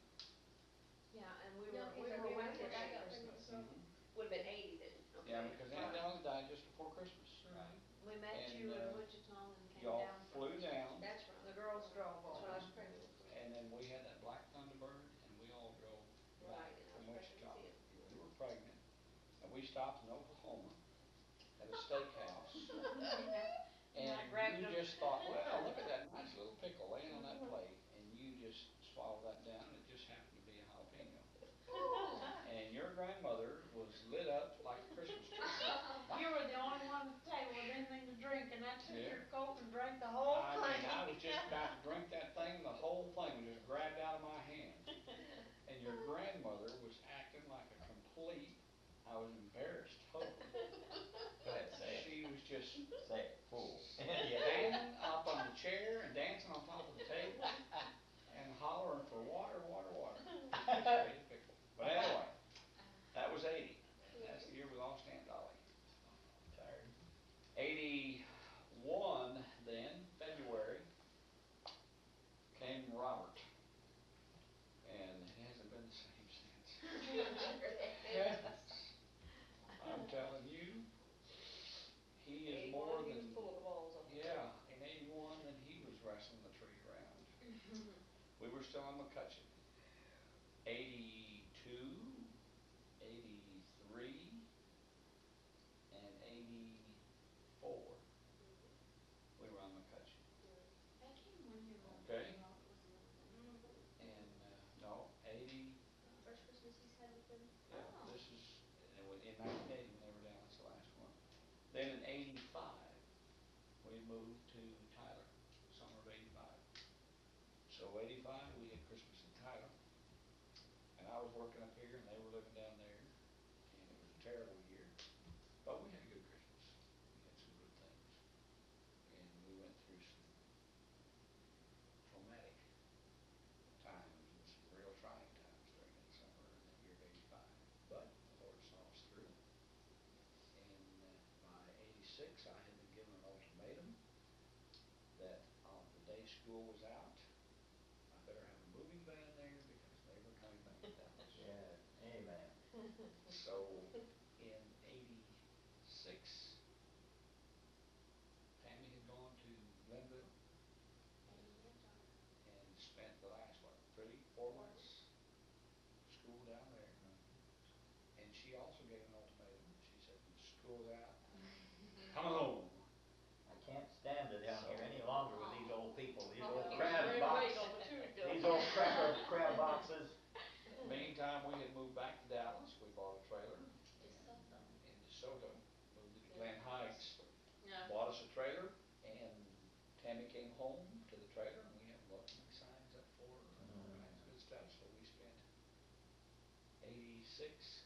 Yeah, and we No, were is that with right? her I that got Christmas. Mhm. Would've been 80 then, okay. Yeah, because Aunt Right. Dolly died just before Christmas. Right. We met And, you in Wichita and came Y'all down. for flew Christmas. down, That's right. The girls drove That's over. when I was pregnant with Chris. and then we had that black Thunderbird, and we all drove back Right, and I from was pregnant Wichita. with him. You were pregnant, and we stopped in Oklahoma at a steakhouse. And I And grabbed you them. just thought, well, look at that nice little pickle laying on that plate, and you just swallowed that down, and it just happened to be a jalapeno. And your grandmother was lit up like a Christmas tree. You were the only one at the table with anything to drink, and I took Yeah. your coat and drank the whole I thing. mean, I was just about to drink that thing, and the whole thing was just grabbed out of my hand. And your grandmother was acting like a complete, I was embarrassed totally. Go ahead, say it. She was just Say it, fool. standing up on the chair and dancing on top of the table and hollering for water, water, water. Just ate a pickle. But anyway, that was 80. That's the year we lost Aunt Dolly. Tired. 81 then, February, came Robert. And it hasn't been the same since. I'm telling you, he is more He was than, pulling the walls off. yeah, in 81 than he was wrestling the tree around. We were still in McCutcheon. 82, 83, and 84. We were on McCutcheon. I came one year old. Okay. Robert was the other one. And, no, 80, First Christmas he's had with them. yeah, Oh. this is, in 1980 when they were down, that's the last one. Then in 85, we moved to Tyler, summer of 85. So 85, we had Christmas in Tyler. And I was working up here and they were living down there. And it was a terrible year. But we had a good Christmas. We had some good things. And we went through some school was out, I better have a moving van there because they were coming back to Dallas. Yeah, amen. So in '86, Tammy had gone to Glenville and spent the last, what, 4 months school down there. And she also gave an ultimatum. She said, when school's out, come home. I can't stand it down here any longer with these old people, these old Yeah, crab we're box, waiting on the two to go. these old crab boxes. Meantime, we had moved back to Dallas. We bought a trailer in DeSoto, moved it to Glen Heights, Yeah. bought us a trailer, and Tammy came home to the trailer, and we had welcoming signs up for her and all kinds of good stuff. So we spent '86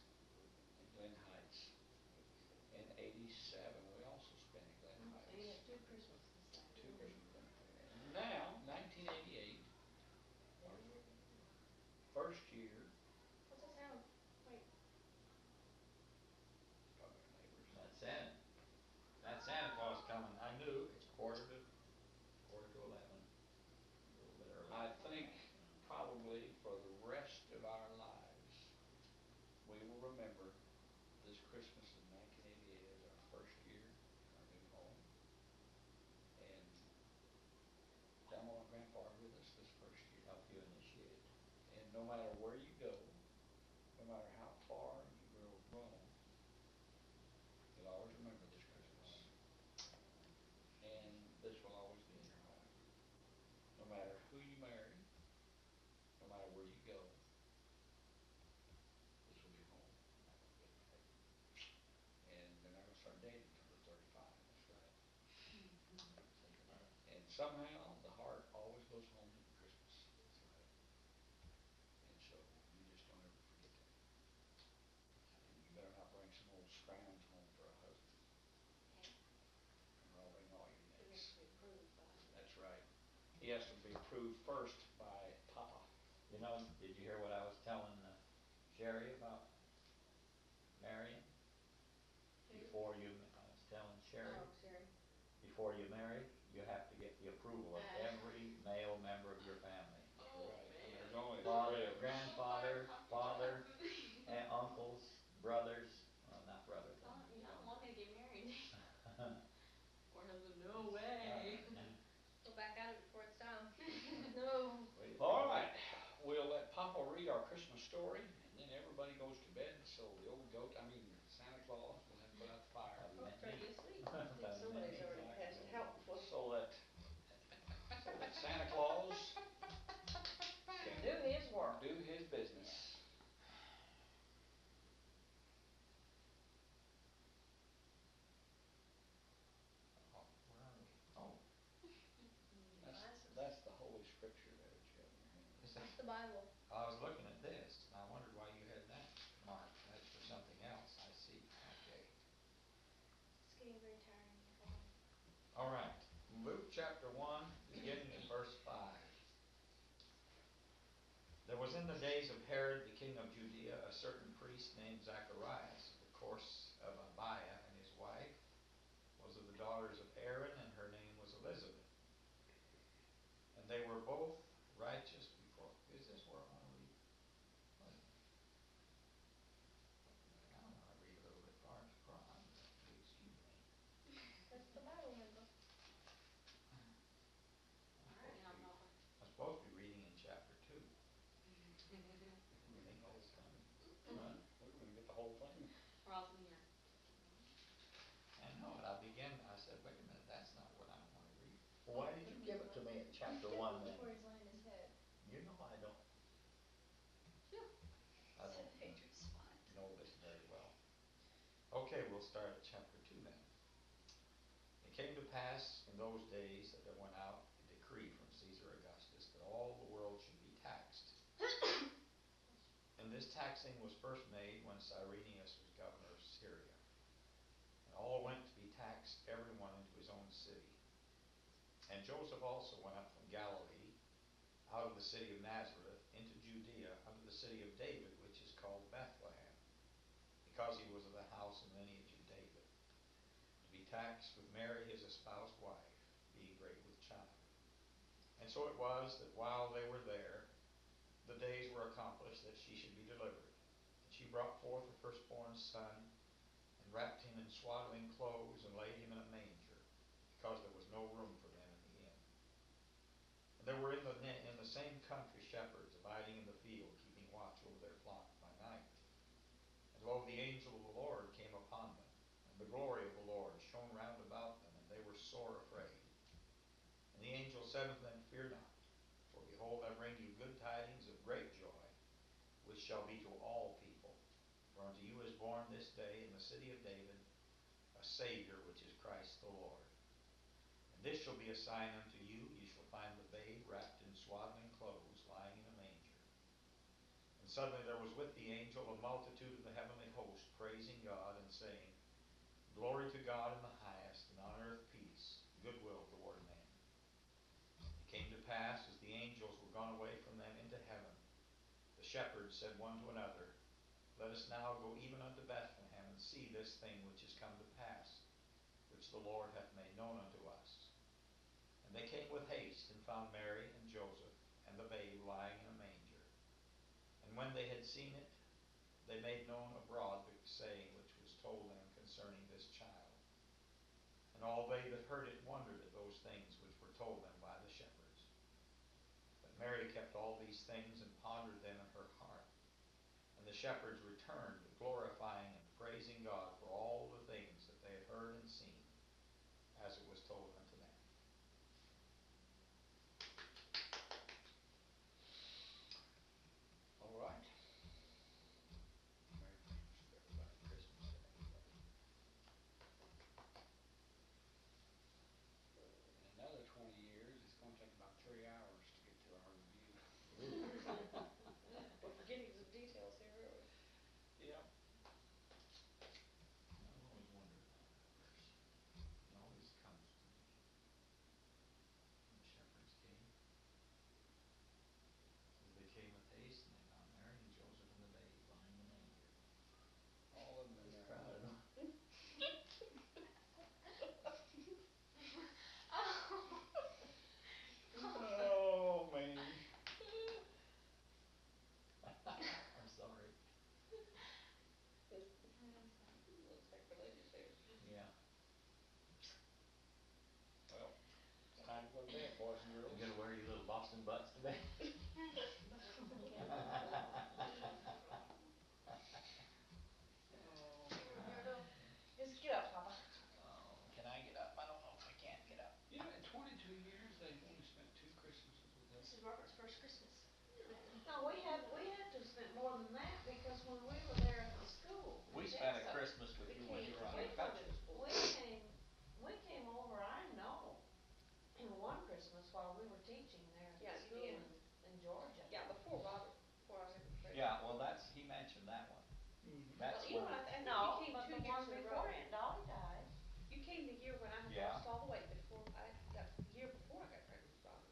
in Glen Heights. In '87, we also spent in Glen So you Heights. have 2 Christmases. Two Christmas. And now, 1988, our first year, What's that sound? Wait. probably our neighbors. That's Santa. That's Santa Claus coming. I knew it's quarter to 11. A little bit early. I think probably for the rest of our lives, we will remember this Christmas of 1988 as our first year in our new home. And Grandma and Grandpa are with us this first year. Help you initiate it. And no matter where you go, no matter how far you will roam, you'll always remember this Christmas. And this will always be your home. No matter who you marry, no matter where you go, this will be home. And they're not gonna start dating until they're 35, that's right. And somehow, the heart always goes home to Christmas, that's right. And so, you just don't ever forget that. And you better not bring some old scrounge home for a husband. Or I'll wring all your It necks. has to be approved by. That's right. He has to be approved first by Papa. You know, did you hear what I was telling Sherry about marrying? Before you, I was telling Sherry, Oh, Sherry. before you marry, you have to get the approval of every male member of your family. Right. And there's only Father, 3 of us. grandfather, father, and uncles, brothers, well, not brothers. You don't want me to get married. Poor husband, no way. Go back at it before it's time. No. All right, we'll let Papa read our Christmas story, and then everybody goes to bed, so the old goat, Santa Claus will have to put out the fire. Oh, it's ready to sleep. I think somebody's already passed out before. So that Santa Claus can Do his work. do his business. Oh, where are we? Oh, That's the Holy Scripture there that you have in your hand. is that, It's the Bible. I was looking at this, and I wondered why you had that marked. That's for something else, I see, okay. It's getting very tiring here. Hold on. All right, Luke chapter 1, beginning in verse 5. There was in the days of Herod the king of Judea a certain priest named Zacharias, of the course of Abiah, and his wife was of the daughters of Aaron, and her name was Elizabeth. And they were both righteous before. Is this where I want to read? Wait a minute. I don't want to read a little bit far to prime. Excuse me. That's the Bible, member. Alright, now, Papa. I'm supposed to be reading in chapter 2. I think that's coming. Huh? We're gonna get the whole thing. We're all sitting here. I know it. I said, wait a minute, that's not what I want to read. Well, why did you give it to me at chapter 1 then? Before he's laying his head. You know I don't. Phew. I It's a don't dangerous spot. know this very well. Okay, we'll start at chapter 2 then. It came to pass in those days that there went out a decree from Caesar Augustus that all the world should be taxed. And this taxing was first made when Cyrenius was governor of Syria. And all went to be taxed, everyone into his own city. And Joseph also went up from Galilee, out of the city of Nazareth, into Judea, unto the city of David, which is called Bethlehem, because he was of the house and lineage of David, to be taxed with Mary his espoused wife, being great with child. And so it was that while they were there, the days were accomplished that she should be delivered. And she brought forth her firstborn son, and wrapped him in swaddling clothes, and laid him in a manger, because there was no room for them in the inn. And there were in the same country shepherds abiding in the field, keeping watch over their flock by night. And lo, the angel of the Lord came upon them, and the glory of the Lord shone round about them, and they were sore afraid. And the angel said unto them, Fear not, for behold, I bring you good tidings of great joy, which shall be to all people. For unto you is born this day in the city of David a Savior, which is Christ the Lord. And this shall be a sign unto you, ye shall find the babe wrapped in swaddling clothes, lying in a manger. And suddenly there was with the angel a multitude of the heavenly host, praising God, and saying, Glory to God in the highest, and on earth peace, goodwill toward men. It came to pass, as the angels were gone away from them into heaven, the shepherds said one to another, Let us now go even unto Bethlehem, and see this thing which is come to pass, which the Lord hath made known unto us. And they came with haste, and found Mary and Joseph, and the babe lying in a manger. And when they had seen it, they made known abroad the saying which was told them concerning this child. And all they that heard it wondered at those things which were told them by the shepherds. But Mary kept all these things, and pondered them in her heart. And the shepherds returned, glorifying and praising God for all the things that they had heard and seen, as it was told unto them. All right. Merry Christmas to everybody. Christmas to everybody. In another 20 years, it's going to take about 3 hours to get to our review. We're forgetting some details here, aren't we? Yep. I've always wondered about that verse. It always comes to me. When the shepherds came, says they came with haste, and they found Mary and Joseph and the babe lying in the manger. All of them in Just there. proud of them. Oh, man. I'm sorry. Little sacrilegious there. Yeah. Well, it's time to go to bed, boys and girls. You gonna wear your little Boston butts today? Oh. Just get up, Papa. Oh, can I get up? I don't know if I can get up. You know, in 22 years, they've only spent 2 Christmases with us. This is Robert's first Christmas. No, we had to have spent more than that, because when we were there at the school, We spent a Christmas with you when you were on we infection. came over, I know, one Christmas while we were teaching there Yeah, at the you school did. in Georgia. Yeah, before Robert, before I was ever pregnant. Yeah, well, he mentioned that one. That's Well, you know when, what, I think No, you came but 2 the years one in a before row. Aunt Dolly died. You came the year when I had Yeah. lost all the weight before the year before I got pregnant with Robert.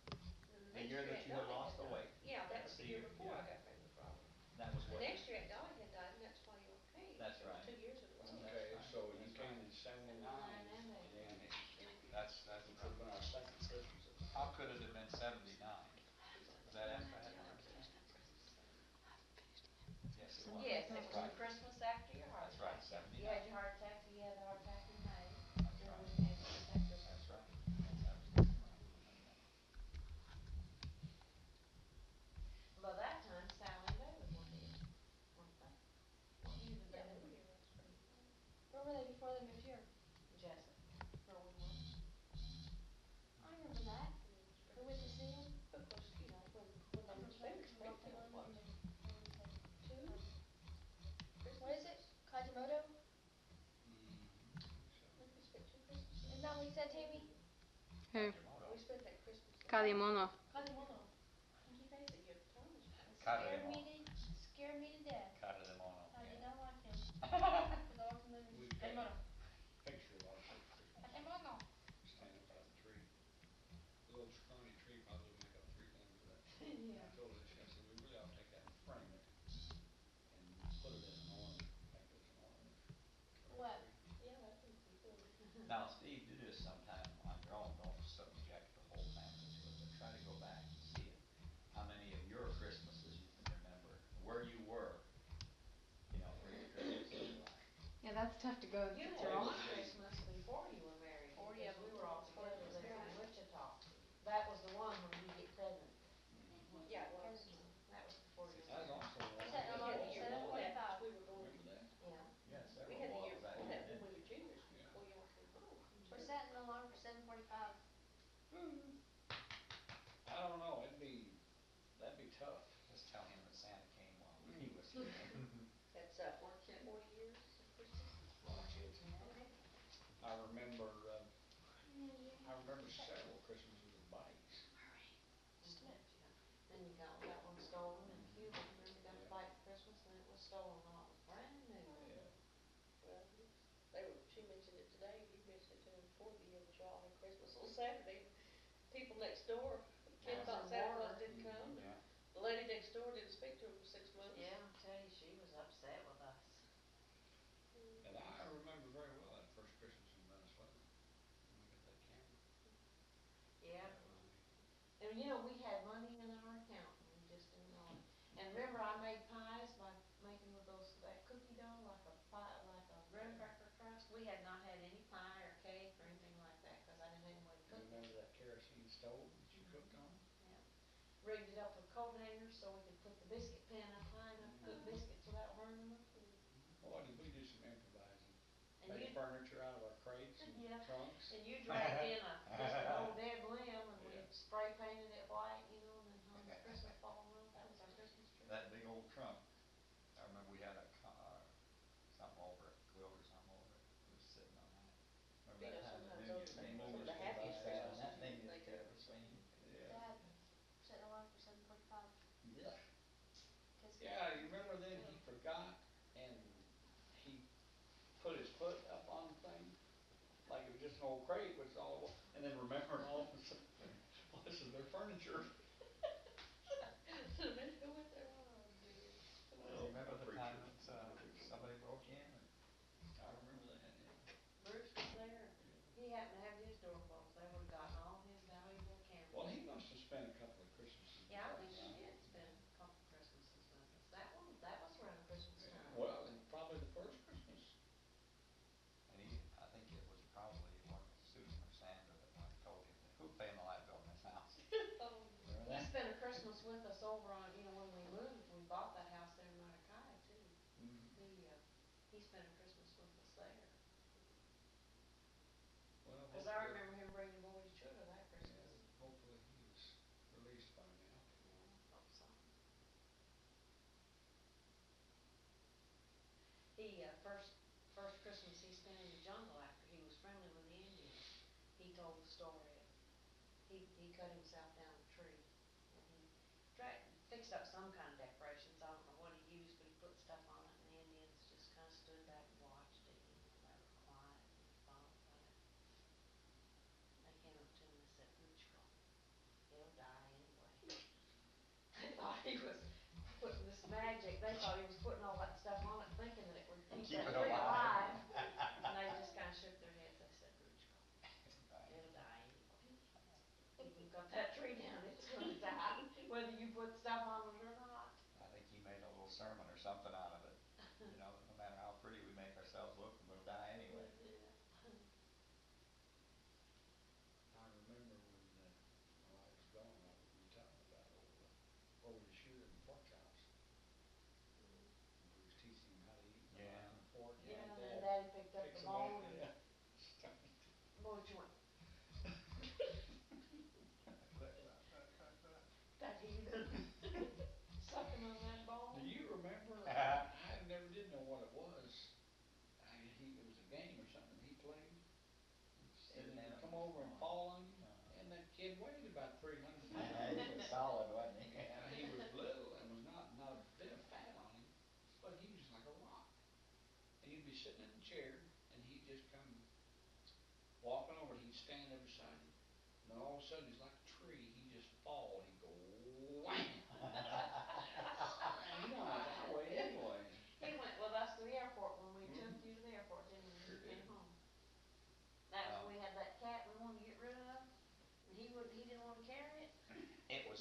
And the year that you had lost the weight. Yeah, that That's was the year before I yeah. got pregnant with Robert. That was The what. next year Aunt Dolly had died, and that's why you were paid. That's So it was right. 2 years in a row. Okay, right. so you That's came right. in 79 and and 80. That's which would have been our second Christmas at the How could it have been 79? Is that after I had a heart attack? Yes, it was. Yes, it That's was the right. Christmas after your heart That's right, attack. 79. You had your heart attack, so you had the heart attack in May. That's Then right. we came to that Christmas. That's right. I was thinking right. By that time, Sally and David were here, weren't they? You and Yeah, they David? were here last spring. Where were they before they moved here? Jessup, growing one. I remember that. We went to see them. Of course, you know, when they were Springfield, what, 2 What is it? Kajimoto? I think we spent 2 Christmases. Isn't that what you said, Tammy? Who? We spent that Christmas. Kaliamono. Kajimoto. Pinky face? The year Thomas was born. Scared me to death. Cara de mono. I did Yeah. not like him. The dog from the We've got Kajimoto. a picture of our first Christmas Kajimoto. standing up by the tree. The little scrawny tree probably would make up 3 corners of that tree. Yeah. I told Alicia, I said, we really ought to take that and frame it and put it in an ornament, make it as an ornament. of our What? tree. Yeah, that'd be cool. Now, Steve, do this sometime on your own. Don't subject the whole family to it, but try to go back that's tough to go You through had all. one Christmas before you were married, 40 because of we them were all before together he was there in married. Wichita. That was the one when you get pregnant. Yeah, it was. That was before you That were was married. also the one Set that an alarm was for water bottle. 7:45. We were going, Remember that? Yeah. Yeah, we several had the year bottles that before year, that when didn't we we? were juniors, Yeah. before y'all came home. We're setting an alarm for 7:45. I don't know, that'd be tough. Just tell him that Santa came while he was here. That's, 40 years of Christmas. Okay. I remember, several Christmases with bikes. Then you got one stolen in Cuba, remember you got the bike for Christmas and it was stolen while it was brand new. Yeah. Well, she mentioned it today, he mentioned it to him before, the year that y'all had Christmas on Saturday. People next door, kid That was thought in Santa Claus water. didn't come. Yeah. The lady next door didn't speak to him for 6 months. Yeah, I'll tell you, she was upset with us. And I remember very well that first Christmas in Venezuela, when we got that camera. Yeah. That was And you know, we had money in our account and we just didn't know it. And remember I made pies by making with that cookie dough, like a graham cracker crust? We had not had any pie or cake or anything like that, cause I didn't have any way to You cook it. remember that kerosene stove that you cooked on? Rigged it up with coat hangers so we could put the biscuit pan up high enough to cook biscuits without burning them. Boy, did we do some improvising. And Made you, furniture out of our crates and Yeah. trunks. and you dragged in just an old dead limb and we Yeah. spray painted it white, you know, and then hung the Christmas ball on it. That was our Christmas tree. That big old trunk, I remember we had something over it, quilt or something over it, it was sitting on that. Remember You know, that time at sometimes New those Year's? are They some of moved the us happiest by Christmases that thing you can just think of. kept swinging. Yeah. Dad, set an alarm for 7:45. Yeah. Yeah, you remember then he forgot and he put his foot up on the thing, like it was just an old crate, which is all it was, and then remembered all of a sudden, well, this is their furniture. Should've been, who went there? Oh, dear. You remember the Preacher. time that somebody broke in? I remember that, yeah. Bruce was there. He happened to have his door closed. They would've gotten all his valuable cameras. Well, he must have spent a couple of Christmases. Yeah, I with think us. he did spend a couple Christmases with us. That was around Christmas Yeah. time. Well, and probably the first Christmas. And I think it was probably one Susan or Sandra that one told him, who's paying the light bill in this house? Oh, Remember He that? spent a Christmas with us over on, when we moved, we bought that house there in Manakai too. He spent a Christmas with us there. Well, Cause I remember him bringing boys to church that Christmas. Yeah, hopefully he was released by now. Yeah, hope so. He, first Christmas he spent in the jungle after he was friendly with the Indians. He told the story of, he cut himself down a tree and he fixed up some kind of decorations. I don't know what he used, but he put stuff on it and the Indians just kinda stood back and watched it, you know, they were quiet and thought about it. They came up to him and said, Ruchko, he'll die anyway. They thought he was putting this magic, they thought he was putting all that stuff on it thinking that it would keep Keep that it tree alive. alive. And they just kinda shook their heads, they said, Ruchko, it'll die anyway. If you cut that tree down, it's gonna die, whether you put stuff on it or not. I think he made a little sermon or something out of it. You know, no matter how pretty we make ourselves look, we'll die anyway. I remember when, while I was gone, we were talking about over the shooter in the pork chops. And we was teaching him how to eat the Yeah. knife and fork. Yeah, and and then Dad Daddy picked up picks the them up, bone and, yeah. boy, you went, that heathen, sucking on that bone. Do you remember, I never did know what it was. It was a game or something he played. And Sitting he in would it. come over and fall on you, and that kid weighed about 300 He pounds. was solid, wasn't he? And he was little and was not a bit of fat on him, but he was like a rock. And you'd be sitting in the chair, and he'd just come walking over, and he'd stand there beside you. And then all of a sudden, he's like a tree, he'd just fall, he'd go wham! And you know how that weighed anyway. He went with us to the airport when we took you to the airport, didn't we, when Sure you came did. home? That was, we had that cat we wanted to get rid of, and he didn't wanna carry it. It was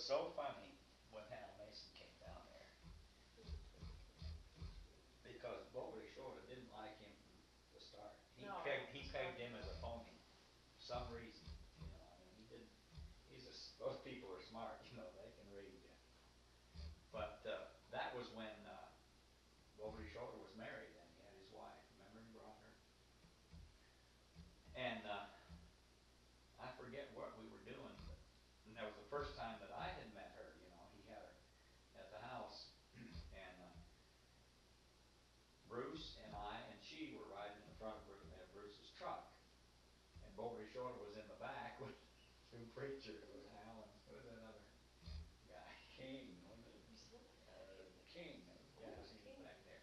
so funny when Hal Mason came down there. Because what we showed a those people are smart, you know, they can read you. But, that was when, Bobby Shorter was married and he had his wife, remember he brought her? And, I forget what we were doing, but, and that was the first time that I had met her, you know, he had her at the house. And, Bruce and I and she were riding in the front of Bruce's truck. And Bobby Shorter was in the back with two preachers, with Alan, with another guy. King, wasn't it? King. Yeah, he's back there.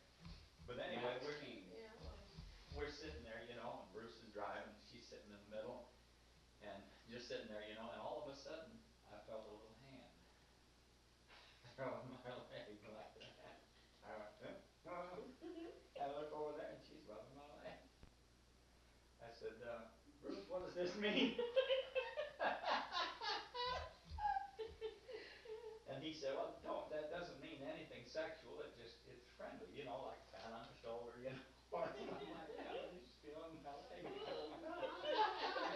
But anyway, King. Yeah, we're sitting there, you know, and Bruce is driving, she's sitting in the middle, and just sitting there, you know, and all of a sudden, I felt a little hand throwing my leg like that. I went, I look over there, and she's rubbing my leg. I said, Bruce, what does this mean? And he said, well, that doesn't mean anything sexual, it's friendly, you know, like pat on the shoulder, you know. I'm like, yeah, he's feeling my leg.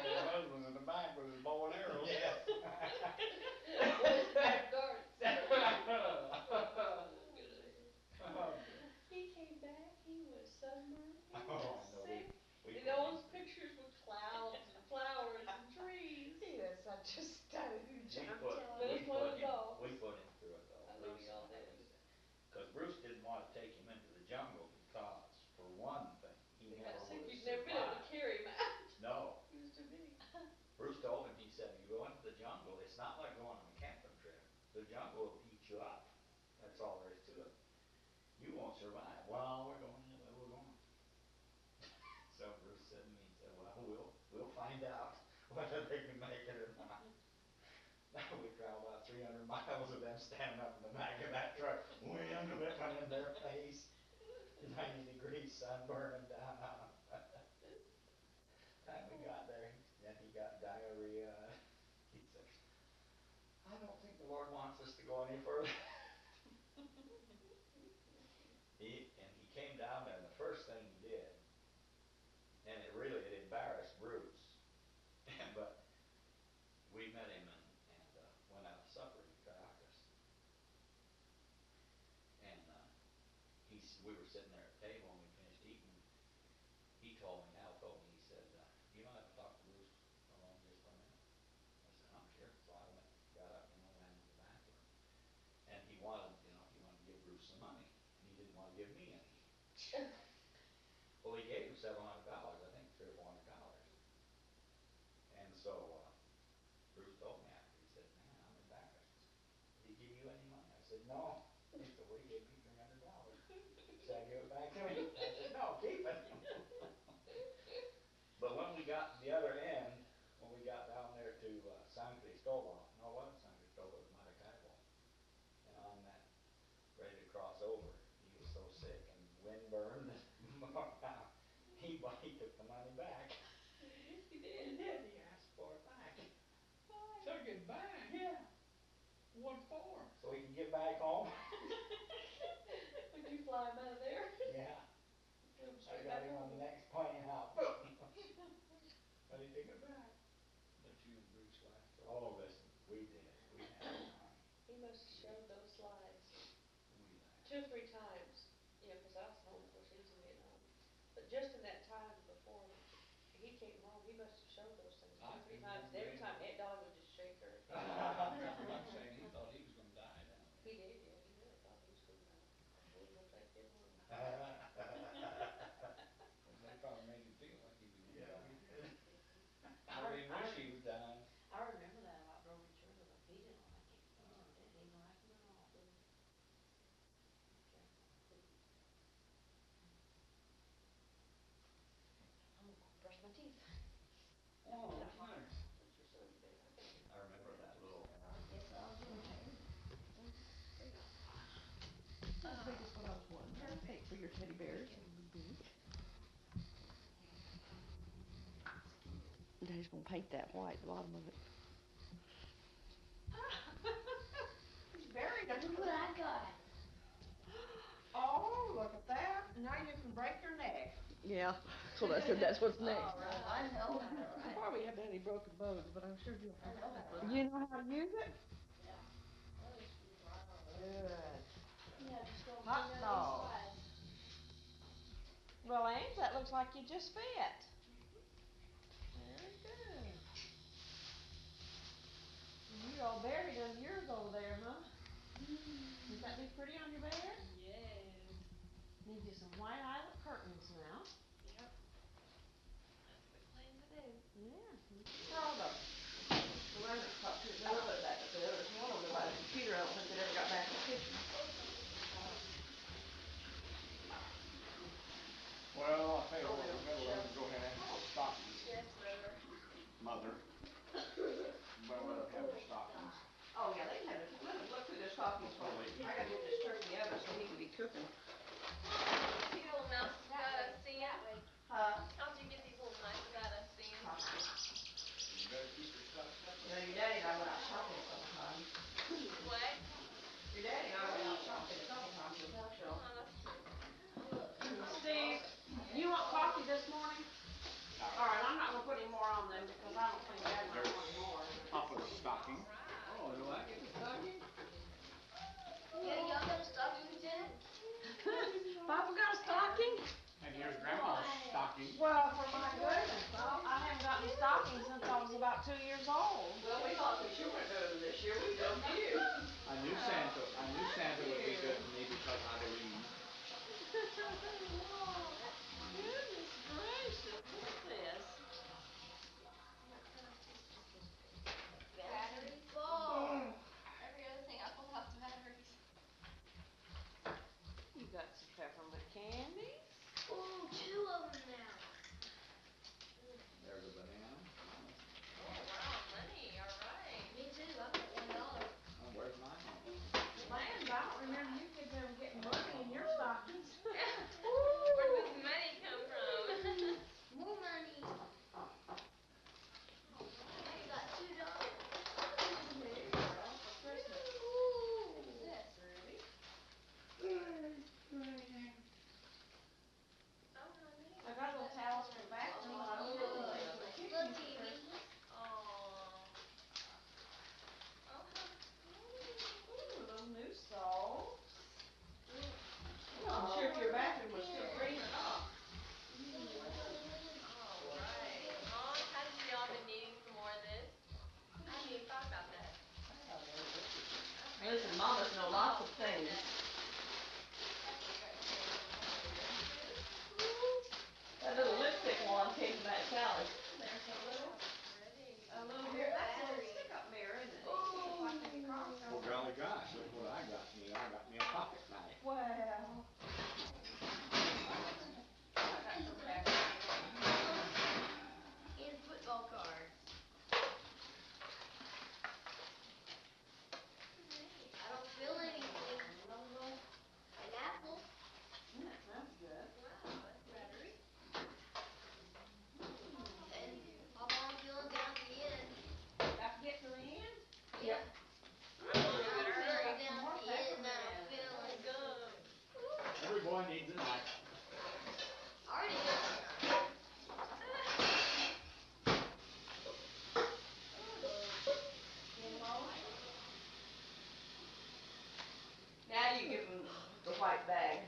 And your husband in the back with his bow and arrow. Yes. he came back, he was sunburned, he Oh, was I know, sick. we And all those pictures with clouds and flowers and trees. He was such a stooge, I'm put, telling But you. it's one of the dogs. we put him through it though. I know Bruce y'all and I, did. because Bruce didn't want to take him into the jungle because, for one thing, he He never got sick, would have you'd never been able to survived. carry him out. No. He was too big. Bruce told him, he said, you go into the jungle, it's not like going on a camping trip. The jungle will eat you up. That's all there is to it. You won't survive. Well, we're going anyway, we're going. So Bruce said to me, he said, well, we'll find out whether they can make it or not. We traveled about 300 miles of them standing up in the back of that truck, wind whipping in their face, 90 degrees sun burning down on them. Time we got there, and he got diarrhea. He said, I don't think the Lord wants us to go any further. He came down there, and the first thing he did, and it embarrassed Bruce, but we met him and went out to supper in Caracas. And we were sitting there at the table, and we finished eating. He told me, Al told me, he said, you know, I have to talk to Bruce alone just for a minute. I said, I'm sure. So I got up, you know, ran to the bathroom. And he wanted to give Bruce some money, and he didn't want to give me any. Well, he gave him $700, I think $300 or $400. And so, Bruce told me after, he said, man, I'm embarrassed. Did he give you any money? I said, no. He said, well, he gave me $300. Should I give it back to him? I said, no, keep it. But when we got to the other end, when we got down there to San Cristobal, no, it wasn't San Cristobal, it was Maracaibo. And on that, ready to cross over, he was so sick and windburned. He took the money back. He did. He did. He asked for it back. Took it back? Yeah. What for? So he can get back home. Would you fly him out of there? Yeah. Put him I straight got back him on home. the next plane out. But he took it back. But you and Bruce laughed. Oh, listen, we did. We had fun. He must have showed those slides We laughed. 2 or 3 times. You know, because I was home, of course, he was in Vietnam. But just in that time before he came home, he must have showed those things 2 I or 3 can times. remember Every him. time Aunt Dolly would just shake her. I'm saying he thought he was gonna die down there. He did, yeah, he really thought he was going to die. We were going to take him home. They probably made him feel like he was gonna Yeah, die. we did. I really wish he was dying. I remember that about Roman Churchill, but he didn't like it. He didn't like him at all. I'm gonna go brush my teeth. Oh, what's the matter? That's your son's bed. I remember that little. Yes, I'll do it. The biggest one I was wanting to take for your teddy bears. Daddy's gonna paint that white, the bottom of it. He's buried under what I got. Oh, look at that. Now you can break your neck. Yeah, that's what I said, that's what's next. I know, I probably haven't had any broken bones, but I'm sure you'll. I know. You know how to use it? Yeah, just don't Hot bring out dog. these slides. Well, Ames, that looks like you just fit. Very good. And you're all buried under yours over there, huh? Does that be pretty on your bed? Yes. Need you some white eyelet curtains now. Yep. That's what we plan to do. Yeah. Throw them. Well, I'm not talking to another one back up there. There's one of them by the computer. I don't think it ever got back in the kitchen. Well, I'll tell you what, we better let them go ahead and have their stockings. Yes, sir. Mother. We better let them have their stockings. Oh, yeah, they can have it. Let them look through their stockings for me. I gotta get this turkey in the oven so he can be cooking. These little mouses got us in. Huh? How'd you get these little mice got us in? You better keep your stuff separate. You know, your daddy and I went out shopping sometimes. What? Your daddy and I went out shopping a couple times with Marshall. Oh, that's true. Steve, you want coffee this morning? All right, I'm not gonna put any more on them because I don't think Dad might want any more. Papa's stocking. Oh, do I get the stocking? Yeah, y'all got a stocking too? Papa got a stocking? And here's Grandma's stocking. Well, for my goodness, I haven't gotten a stocking since I was about 2 years old. Well, we thought since you weren't doing them this year, we'd do you. I knew Santa would be good to me because I believe. Goodness gracious, look at this. Batteries? Whoa. Every other thing I pulled out the batteries. You got some peppermint candy. Ooh, 2 of them now. There's a banana. Oh, wow, money, alright. Me too, I got $1. Oh, where's mine? Land, I don't remember you kids ever getting money in your stockings. Where does this money come from? More money. I got $2. For Christmas. Ooh. What is this? Really? Oh, honey. I got little towels for the bathroom, but I don't have anything for the kitchen Little for TV. Christmas. Aww. Oh, how Ooh, little new soaps. I wasn't sure if your bathroom was still green or not. Alright. Mom, hadn't y'all been needing some more of this? I hadn't even thought about that. Listen, mamas know lots of things. That little lipstick one came from that Sally. There's a little mirror. That's a little stick-up mirror, isn't it? Looks like a cross. Well, golly gosh, look what I got me. I got me a pocket knife. Well. And football cards. I don't feel anything. An apple. That sounds good. Wow, that's battery. And Papa, I'm feeling down at the end. Got to get to the end? Yeah. I'm I'm feeling down at the end and I'm peppermint. feeling good. Every boy needs a knife. Already got a knife. Now you give them the white bag.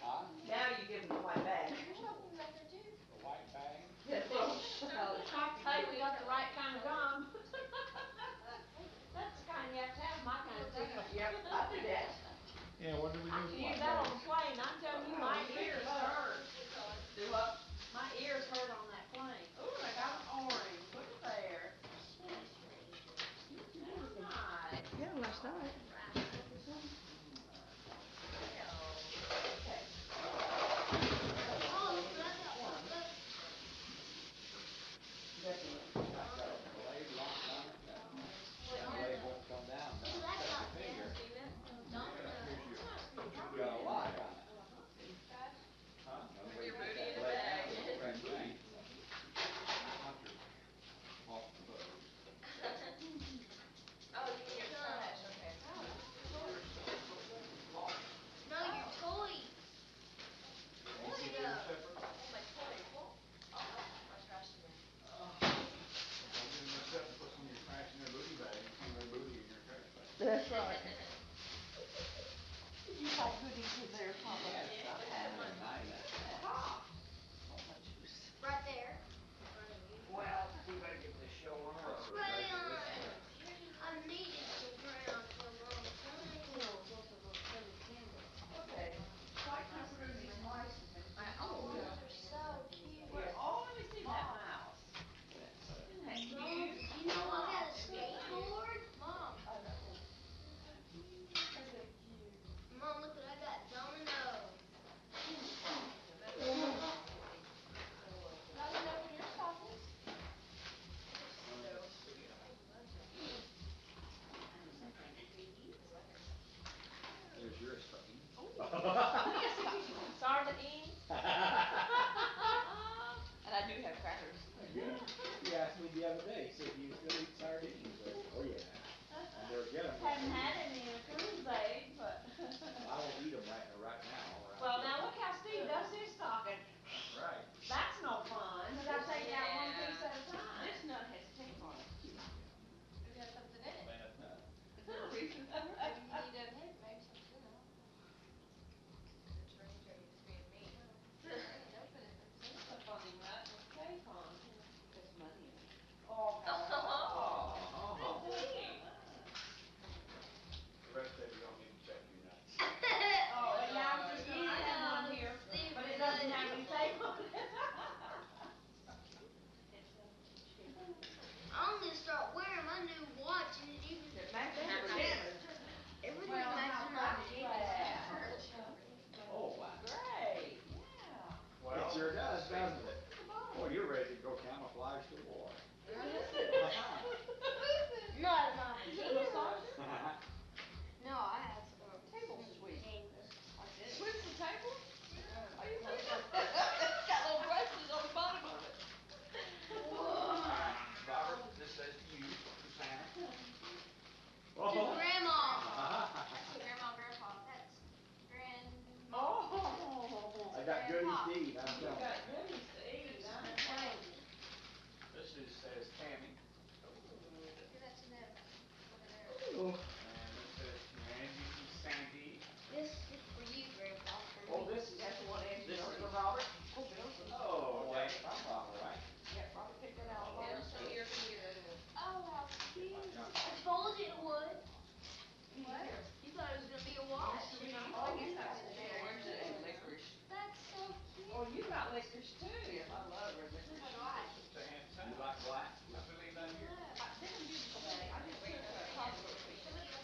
Huh? Now you give them the white bag. There's something back there too. A white bag. Yes, hey, we got the right kind of gum. That's the kind you have to have, my kind of thing. Yep, I do that. Yeah, what do we I do? can use that on the plane. I'm telling you, my got goodies to eat, I'm You telling got you. goodies to eat, I'm telling you. This just says Tammy, Give that to them over there. Oh, and this says Angie and Sandy. This is for you, Grandpa, for Oh, me. this is, That's the one Angie this wrote is, for Robert. oh, that's my bottle, right? Yep, Robert picked that out. Yeah, So you're gonna get rid of it. Oh, how cute. I told you it would. What? Here. You thought it was gonna be a wash. Oh, I guess that's the orange and licorice. That's so cute. Oh, you got licorice too. Yes, I love red licorice. So do I. To hand sign. You like black? Let me leave that here. Look. They're beautiful, Daddy. I just took a Costco picture.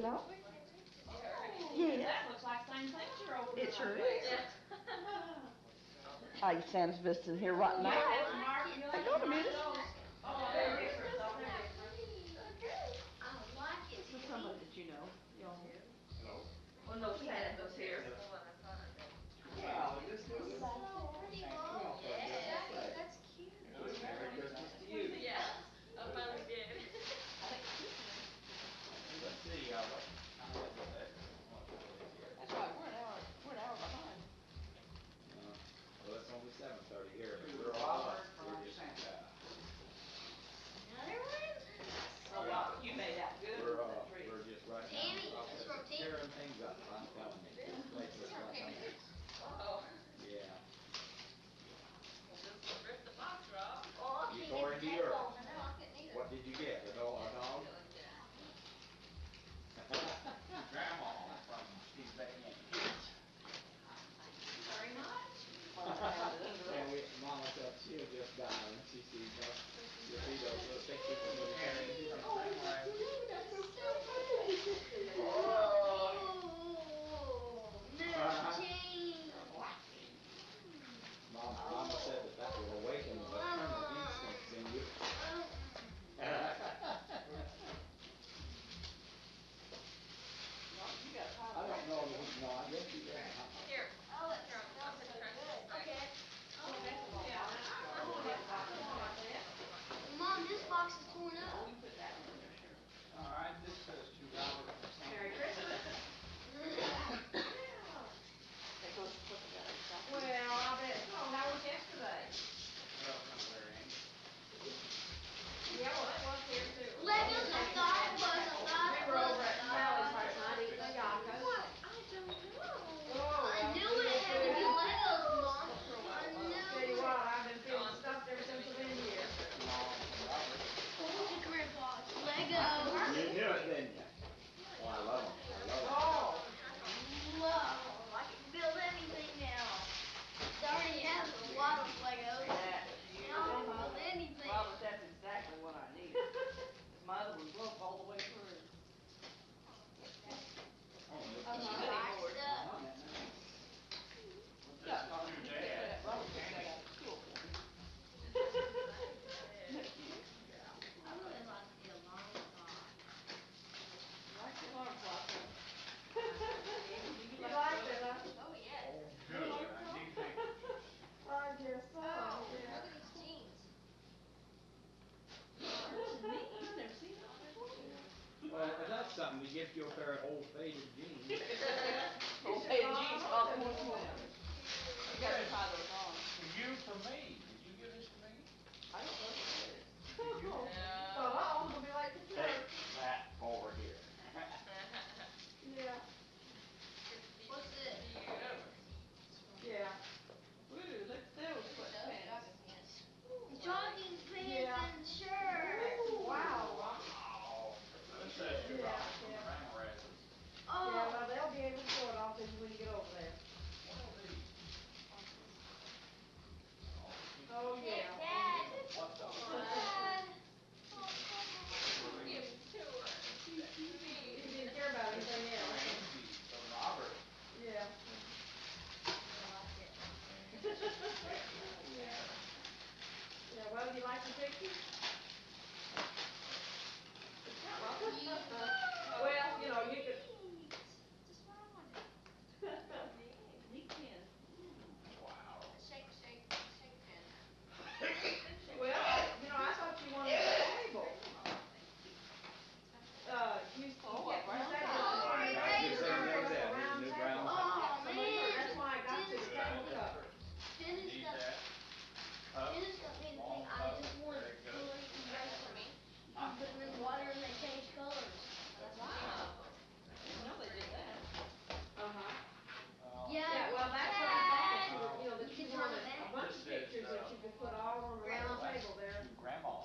know? Yeah. That looks like the same picture over It sure there. is. Hey, Santa's visiting here right now. Hey, go to minute. Oh, they're different, though, they're different. I like it. This is somebody that you know. Y'all. Hello? Well, no, Santa's here. Well, just do it. So pretty, Mom. That's cute. Merry Christmas to you. Let's see, what time is it there? What is here? That's right, we're an hour behind. Well, it's only 7:30 here, but To we're all up. Robert from We're just, Santa. Another one? Oh, wow, you made out good with that tree. we're just right now. Tammy, this is from Tammy. Tearing things up, I'm telling you. This place looks like a mess. Yeah. Oh, I You can't tore get the into tape yours. off. I know, I couldn't either. What did you get? A dog? Grandma from Steve Becky. Very much. And Mama said she'll just die when she sees those. You see those little pictures of the parents from Ramirez. Never change. Mama said that will awaken the maternal instincts in you. I don't know. No, I guess you did. Oh, it smells so good. Okay. Mom, this box is torn up. All right, this says to Robert from Santa. Merry Christmas. Well, I bet so. How was yesterday? Well, not very angry. Yeah, well, it was here too. Legos, I thought it was. I thought We it were was. over at Sally's last night eating the yacas. What? I don't know. Oh, I well, knew we it had to be did. Legos, Mom. I Tell you knew. what, I've been feeling stuffed ever since I've been here. Told you, Grandpa. It's Legos. You knew it, didn't you? Oh, I love them. Oh, Love 'em. I can build anything now. I already have a lot of Legos. Now I can build anything. Robert, that's exactly what I needed. 'Cause my other one broke all the way through. Like stuff. Yeah, no, you said that, Robert just got out of school for me. I really like the alarm clock. You like the alarm clock, huh? you liked it, huh? Oh, yes. Good. I need handkerchiefs. I guess so, Oh, look yeah. at these jeans. I've never seen that before. Well, if that's something to gift you a pair of old faded jeans. Okay, the jeans cost more than that. You gotta try those on. For you, for me. Did you give this to me? I don't know what it is. Well, I'm gonna be late to Take church. that over here. Yeah, What's this? yeah. Ooh, look at those sweatpants. Jogging pants Yeah. and shirt. Wow. Oh, this says to Yeah, Robert from the yeah. Ramirez's. Yeah, Oh. well, they'll be able to show it off to you when you get over there. What are these? Oh, yeah. Dad. What's up? Dad. You didn't care about anything else. Angie from Robert. Yeah. Yeah. Yeah, well, you like the pictures? Well, you know, you could. Just what I wanted. Neat pen. Wow. Shake, shake, shake pen. Well, you know, I thought you wanted a table. You Oh, get, a round you table. said Oh, you I wanted got a you. round New table. brown Oh, So man. that's why I got this table cover. Dennis Need got, that? Huh? Dennis got me the thing. I just want Very good. to erase them. You can put them in water and they change colors. Wow. Didn't know they did that. Uh-huh. Yeah, Yeah, well, that's what I thought that you Dad. were, you know, that You you can turn wanted them a in. bunch of This is, pictures that you could put all on the Grandma. round table there To Grandma.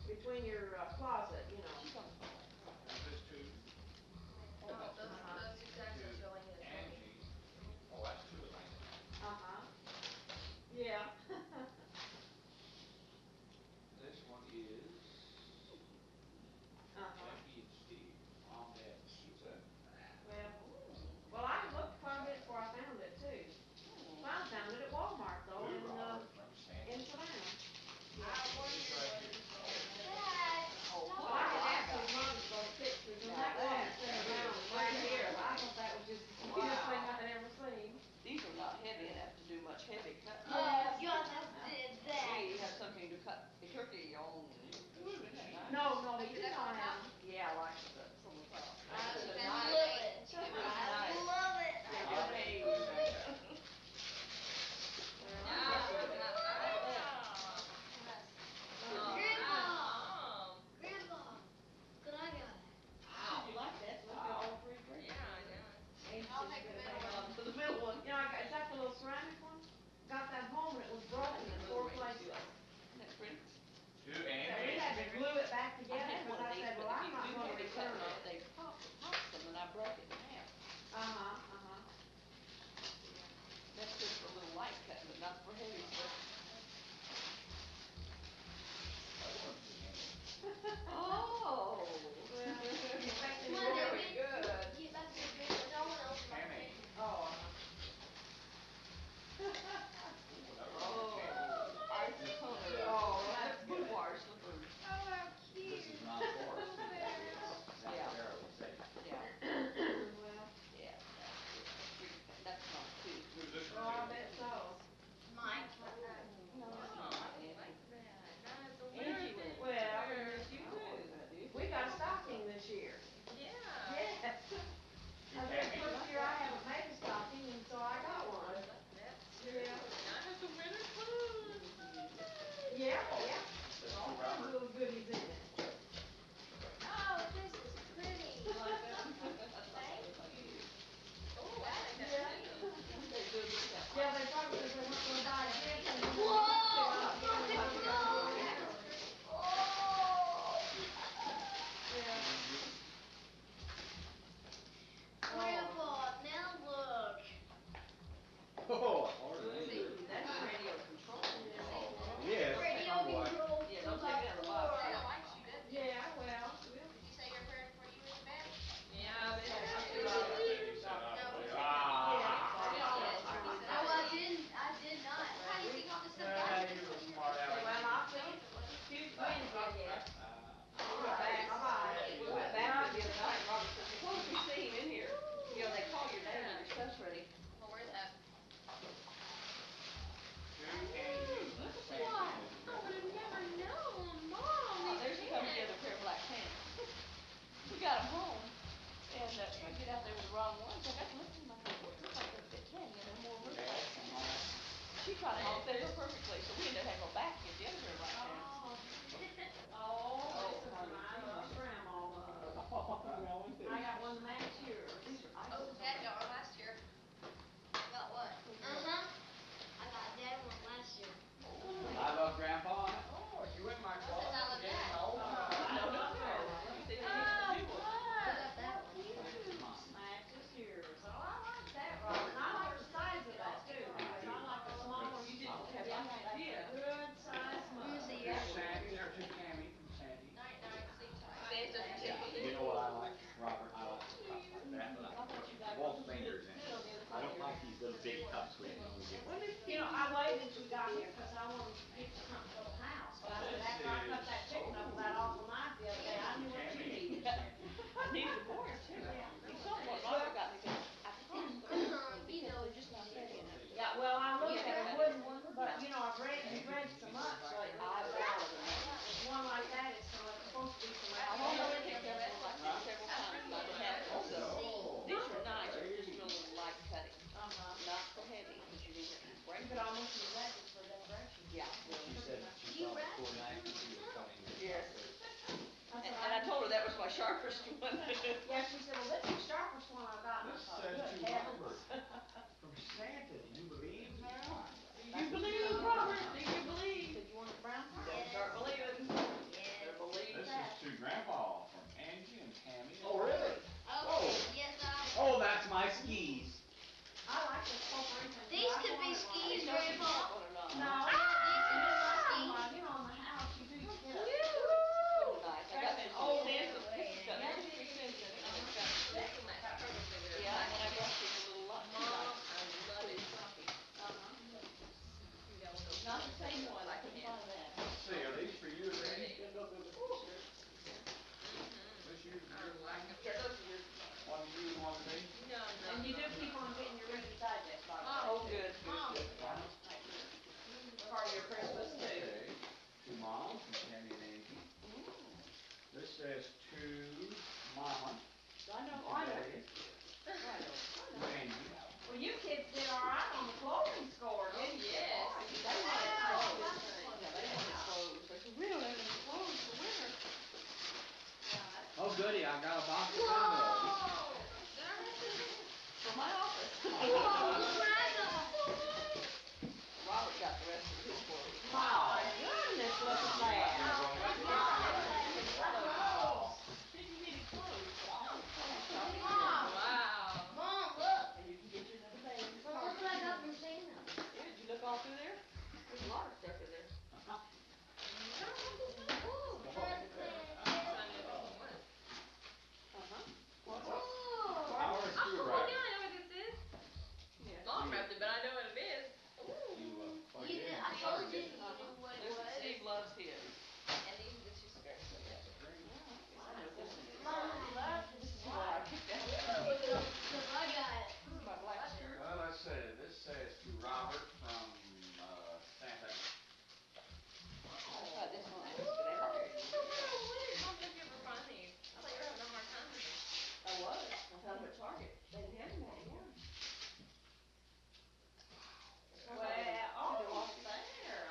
between your closet, you know. Is this to Angie? Oh, that's two of them. Uh-huh. Yeah. This one is Uh-huh. Becky and Steve, Mom, Dad, my skis. I like this potpourri thing. These could be skis, It doesn't Grandpa. look one or not. No, These can be my skis. While you're on the house, you do get a. So nice. I got That's an some old this one. has got Yeah. history sense in it, and it's got This will match perfectly with her. yeah, and then I brushed it a little lot too Mom, nice. I love it. You got one of those Not the ones same that one, I looks couldn't like find that. Let's see, are these for you, Randy? Ready? This you, I yours, like mine? them. Yeah, those are yours. One to you, one to me? No, no, And you do no, keep no, on no. getting your Reader's Digest, by the way. Oh, good, Mom. good, good. Part of your Christmas too. Okay, to Mom, from Tammy and Angie. This says to Mama, I know, Oh, I know. today, to Angie. Well, you kids did all right on the clothing score, Oh, didn't you? yes. Boy, They wanted wow. clothes. Yeah, they wanted clothes. They said, we don't have any clothes for winter. Oh goody, I got a box of envelopes. For my office. Robert got the rest of his clothes. My goodness, look at that. Wow. Mom, look. And you can get you another bag. Mom, look what I got from Santa. Yeah, did you look all through there? There's a lot of stuff in there. Power Oh, screwdriver. yeah, I know what this is. Yeah. Mom wrapped it, but I know what it is. You, plug You it in. did, I told you you knew what it Listen, was. Steve loves his. And these are the two skirts. I know what this is. Mom, This is the one I picked out. because I got it. This is my black shirt. Well, let's see, this says to Robert from, Santa. I thought this one was good. Mom said you were finding these. I thought you were having a hard time with these. I was. I found them at Target. They didn't have them anymore. Well, oh, there,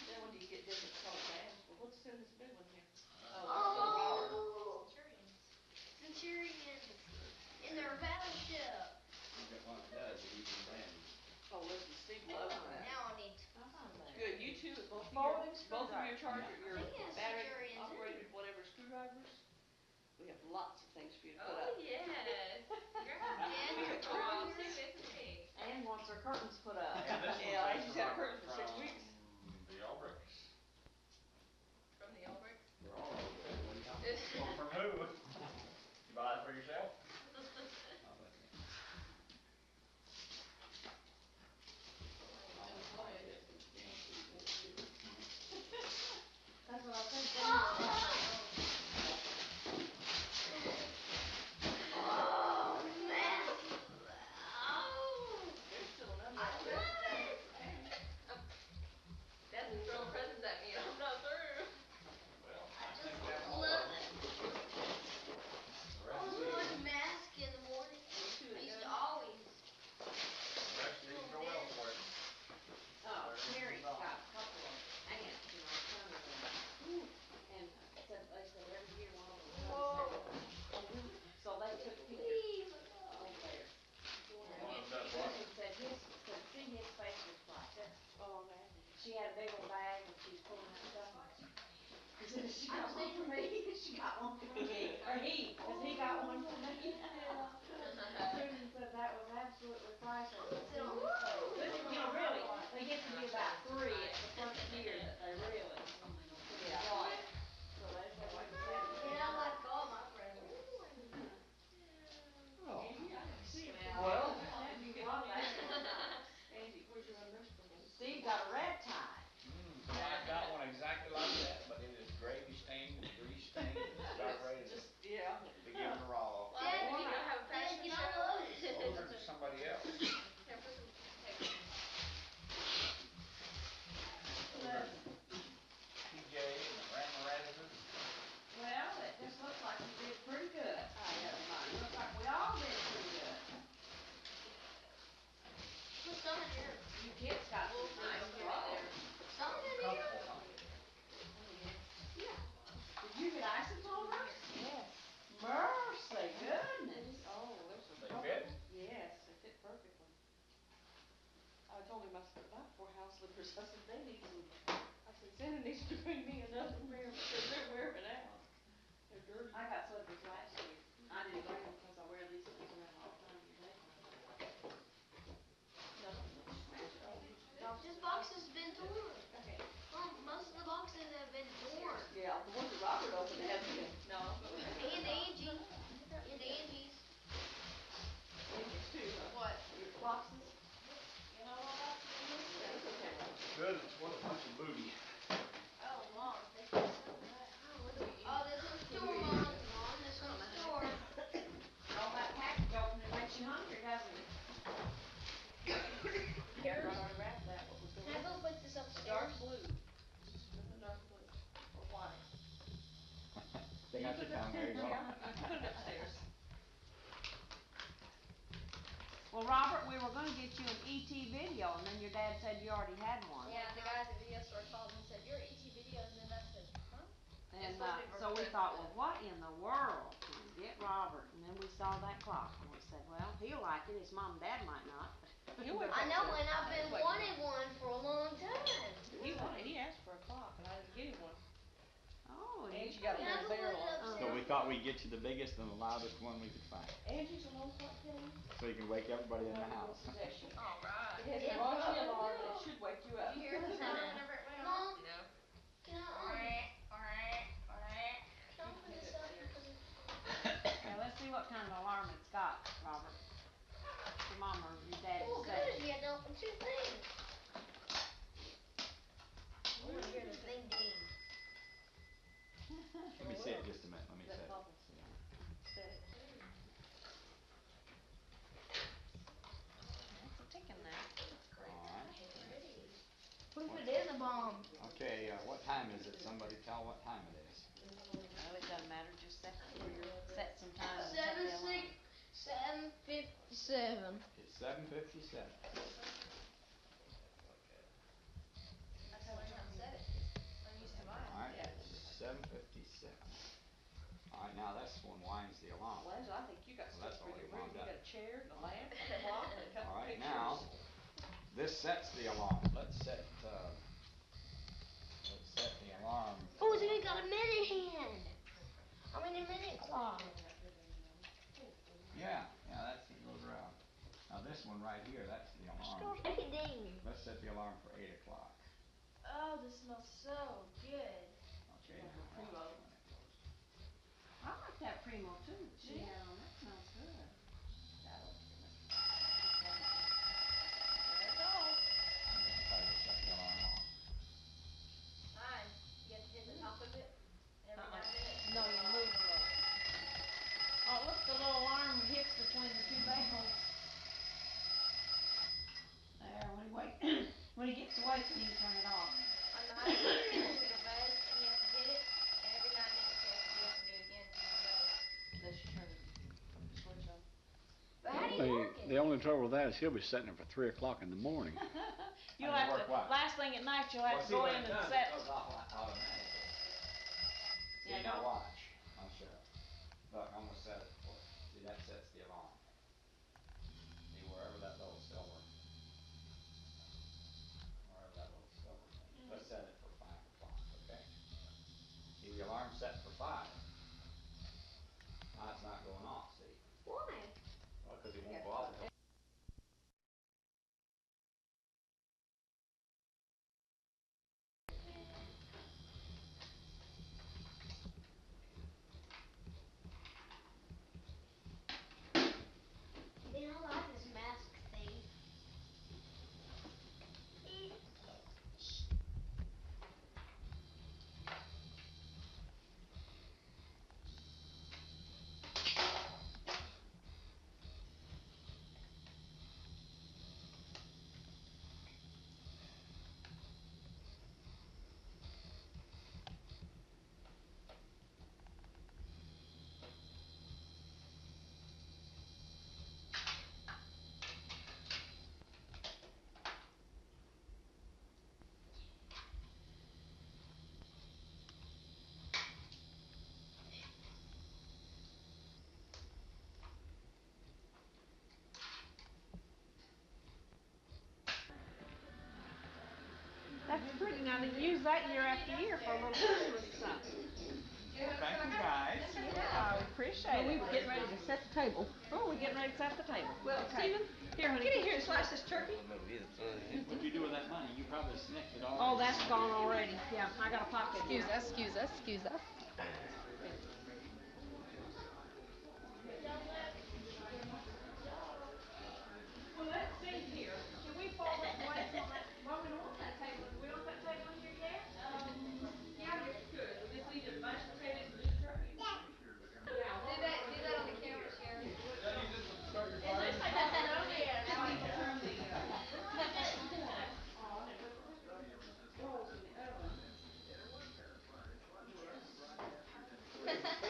Then when you get different color bands, well, what's in this big one here? Oh. Centurions. In their battleship. You got one that does, you can bend. Oh, listen, Steve loves that. Now I need Good, you too, both Folding of your charger, your I think it has battery Centurions in it. operated whatever screwdrivers. We have lots of things for you to put Oh, up. yes. You're having Yeah, we your are all curtains. too, isn't he? and wants her curtains put up. And this one Yeah, says he's got a Robert curtain for 6 from weeks. The Ulbrichs. From the Ulbrich. They're all Ulbrichs. What do you got? Well, from who? You buy it for yourself? I'll let you. That's what I think. Oh, man. Oh. There's still another I one. love it. Dad's been throwing presents at me and I'm not through. Well, I I think just that's all. love it. The I rest was of these, wearing a mask in the morning. I used to always. the rest of these go elsewhere. Oh, Mary's got a couple of ants in our summer. And Well, Robert, we were gonna get you an ET video, and then your dad said you already had one. Yeah, the guys at the video store called and said, your ET videos, and then I said, huh? And, so we thought, well, what in the world can we get Robert? And then we saw that clock, and we said, well, he'll like it, his mom and dad might not. I know, and I've been wanting one for a long time. He asked for a clock, and I didn't get him one. Oh, And she got a little barrel on it. So we thought we'd get you the biggest and the loudest one we could find. Angie's alarm clock, Kelly? So you can wake everybody in the house. Possession. All right. It has a raunchy alarm, and it should wake you up. You hear the sound whenever it went off? You know? Can I open this up because it's... Okay, let's see what kind of alarm it's got, Robert. Your mom or your dad Oh, said. good, you had to open two things. I want to hear the thing ding. Let me see it just a minute. Let me see it. What if it is a bomb? Okay, what time is it? Somebody tell what time it is. Oh, it doesn't matter, just set some time. and set the alarm. 7:57. It's 7:57. That's how I set it. I'm used to mine. All right, it's 7:57. All right, now this one winds the alarm. Well, I think you got Well, that's stuff for already your room. wound You up. got a chair, and a lamp, and a clock, and a couple All right, pictures. now this sets the alarm. Let's set the alarm. Oh, so we got a minute hand. I mean a minute clock. Yeah, that's it goes around. Now this one right here, that's the alarm. Make it ding. Let's set the alarm for 8 o'clock. Oh, this smells so good. Okay. Primo. I like that Primo too that she had on. That smells good. There it goes. Tell you to shut the alarm off. Hi. You have to hit the top of it every 9 minutes. No, you move it. Oh, look, the little alarm hits between the two bells. There, when he gets awake, then you turn it off. On 9 minutes, you go to bed, and you have to hit it, and every 9 minutes you have to do it again till you go. Unless you turn the switch on. But how do you work it? The only trouble with that is he'll be setting it for 3 o'clock in the morning. You'll How do you have to, work what? last thing at night, you'll have Well, to see, go when in it and does, set. it goes off automatically. See, Yeah, now don't- watch. I'll show you. Look, I'm gonna set it for you. See, that sets the alarm. See, wherever that little silver thing. Let's set it for 5 o'clock, okay? See, the alarm's set for 5. Now it's not going off, see? Why? Well, 'cause it won't go off until You know, I like this mask thing. That's pretty. Now they use that year after year for a little Christmas stuff. Thank you, guys. Yeah, I appreciate it. We were getting ready to set the table. Oh, we're getting ready to set the table. Well, Okay. Stephen, Here, honey. get in here and slice this turkey. What'd you do with that money? You probably sniffed it all. Oh, that's gone already. Yeah, I got a pocket here. Excuse us. Well, let's see here. Should we fold it away from that? Well, we don't want that table. We don't want that table in here yet? Yeah, you could. We just need to mash potatoes and do the turkey. Do that on the camera, Sharon. It looks like that's an idea. Now we can turn the, Rolls in the oven. Yes.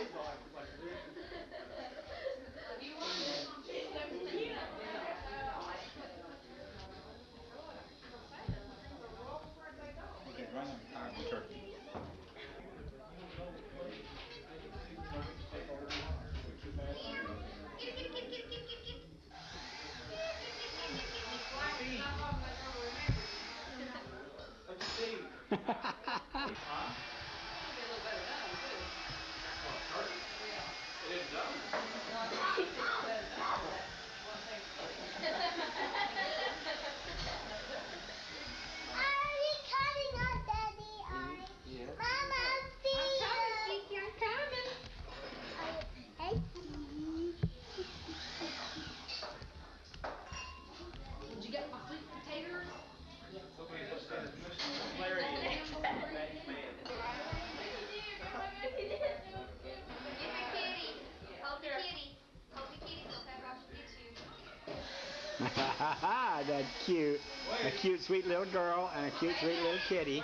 that's cute. A cute, sweet little girl and a cute, sweet little kitty.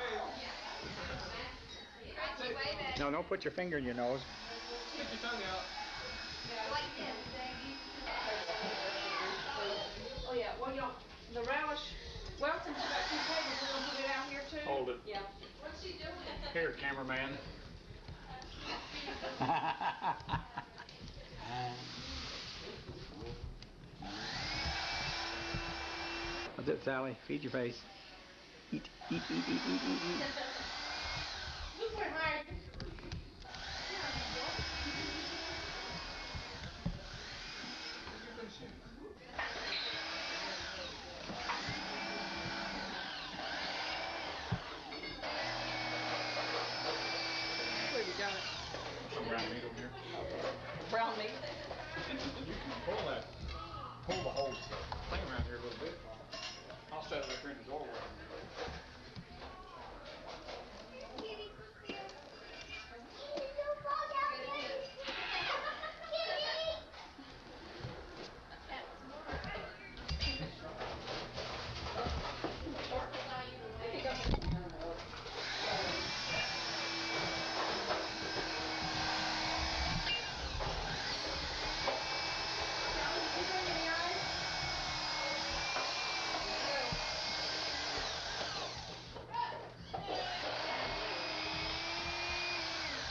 No, don't put your finger in your nose. Stick your tongue out. Like this. Oh, yeah, well, you know, the relish, well, since you got 2 tables, we're gonna put it out here too? Hold it. Yeah. Here, cameraman. That's it, Sally. Feed your face. Eat, eat, eat, eat, eat, eat, eat. Look where my where we got it. Some brown meat over here. Brown meat. You can pull that. Pull the whole thing around here a little bit. I'll set it up here in the doorway.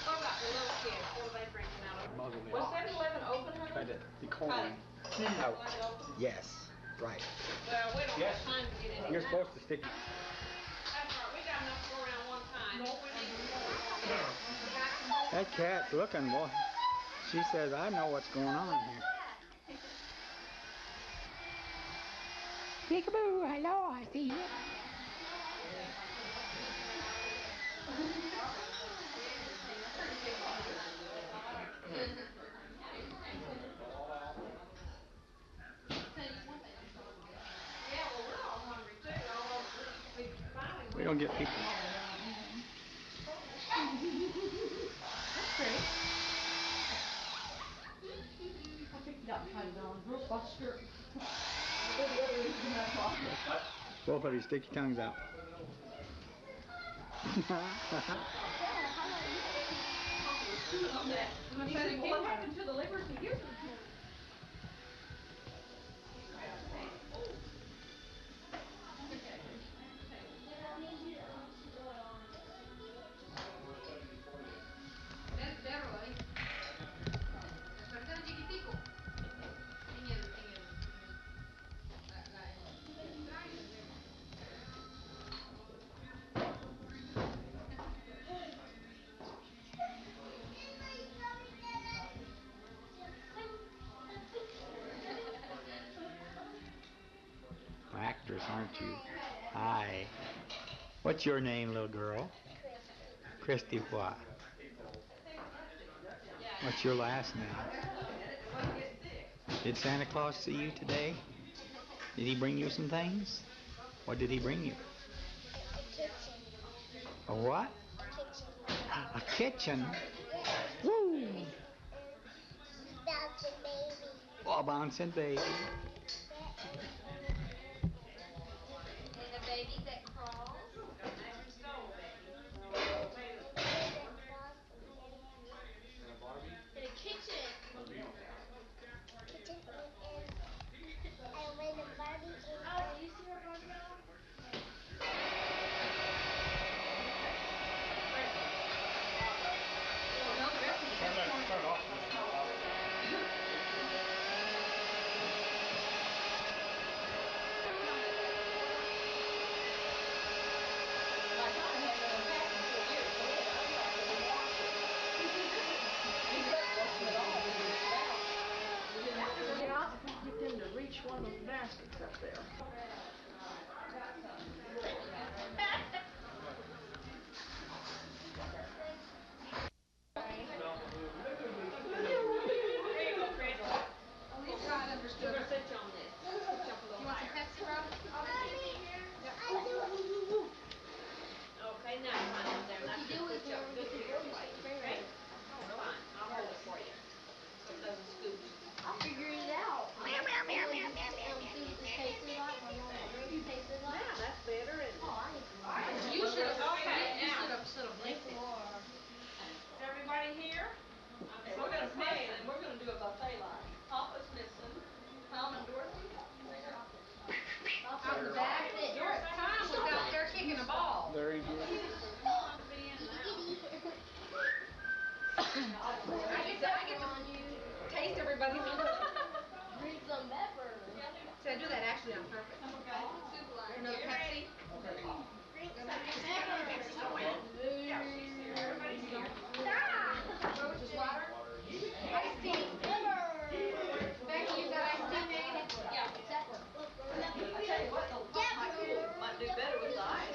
What about the little kids? What are they drinking out of? Muzzle the Was ox. 7-Eleven open, honey? Try to the corn. Honey. Out. Like it open? Yes. Right. Well, we don't Yes. have time to get in. You're supposed to stick. That's right, we got enough to go around one time. No, we need to. That cat's looking, boy. She says, I know what's going on here. Peekaboo, hello, I see you. Yeah, well, we're all hungry too, although we finally. We don't get people. Both of you stick your tongues out. What happened to the Liberty here? Actress, aren't you? Hi. What's your name, little girl? Christy what? What's your last name? Did Santa Claus see you today? Did he bring you some things? What did he bring you? A what? A kitchen? Woo! Oh, bouncing baby. And a baby that crawls. In a kitchen. And when the Barbie is. Oh, do you see her Barbie doll? Turn off. Drink some pepper. See, I do that actually on purpose. Another Pepsi? Drink some pepper. Just water? Iced tea. Pepper. Becky, you got iced tea made? Yeah. I tell you what, though, might do better with the ice.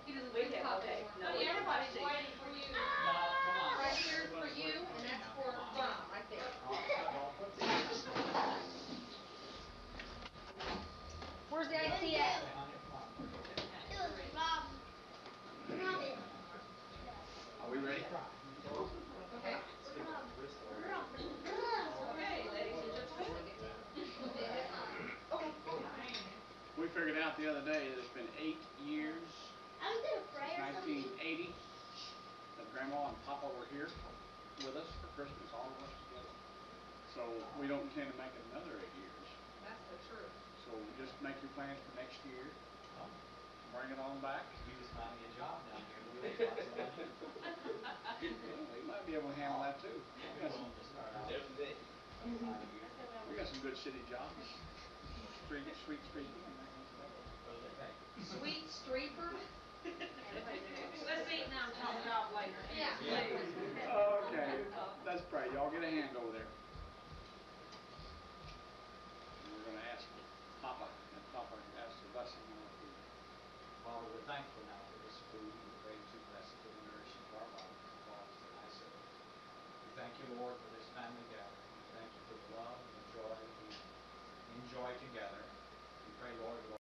He doesn't We drink have, coffee. okay, no, Honey, we have everybody's tea. waiting for you. Right here's for you, and that's for John, right there. Where's the iced tea at? Are we ready? Okay. Okay, ladies and gentlemen. We figured out the other day that it's been 8 years I was gonna fry since or something. 1980 that Grandma and Papa were here with us for Christmas, all of us together. So we don't intend to make it another 8 years. That's the truth. So just make your plans for next year. Bring it on back. You just find me a job down here. We make lots of money. We might be able to handle that too. We got some good city jobs. Sweet street. Sweet streaker? Let's eat now and talk it off later. Yeah. Okay, let's pray. Y'all get a hand over there. And we're gonna ask Papa, and Papa ask the blessing on our food. Father, we're thankful now for this food.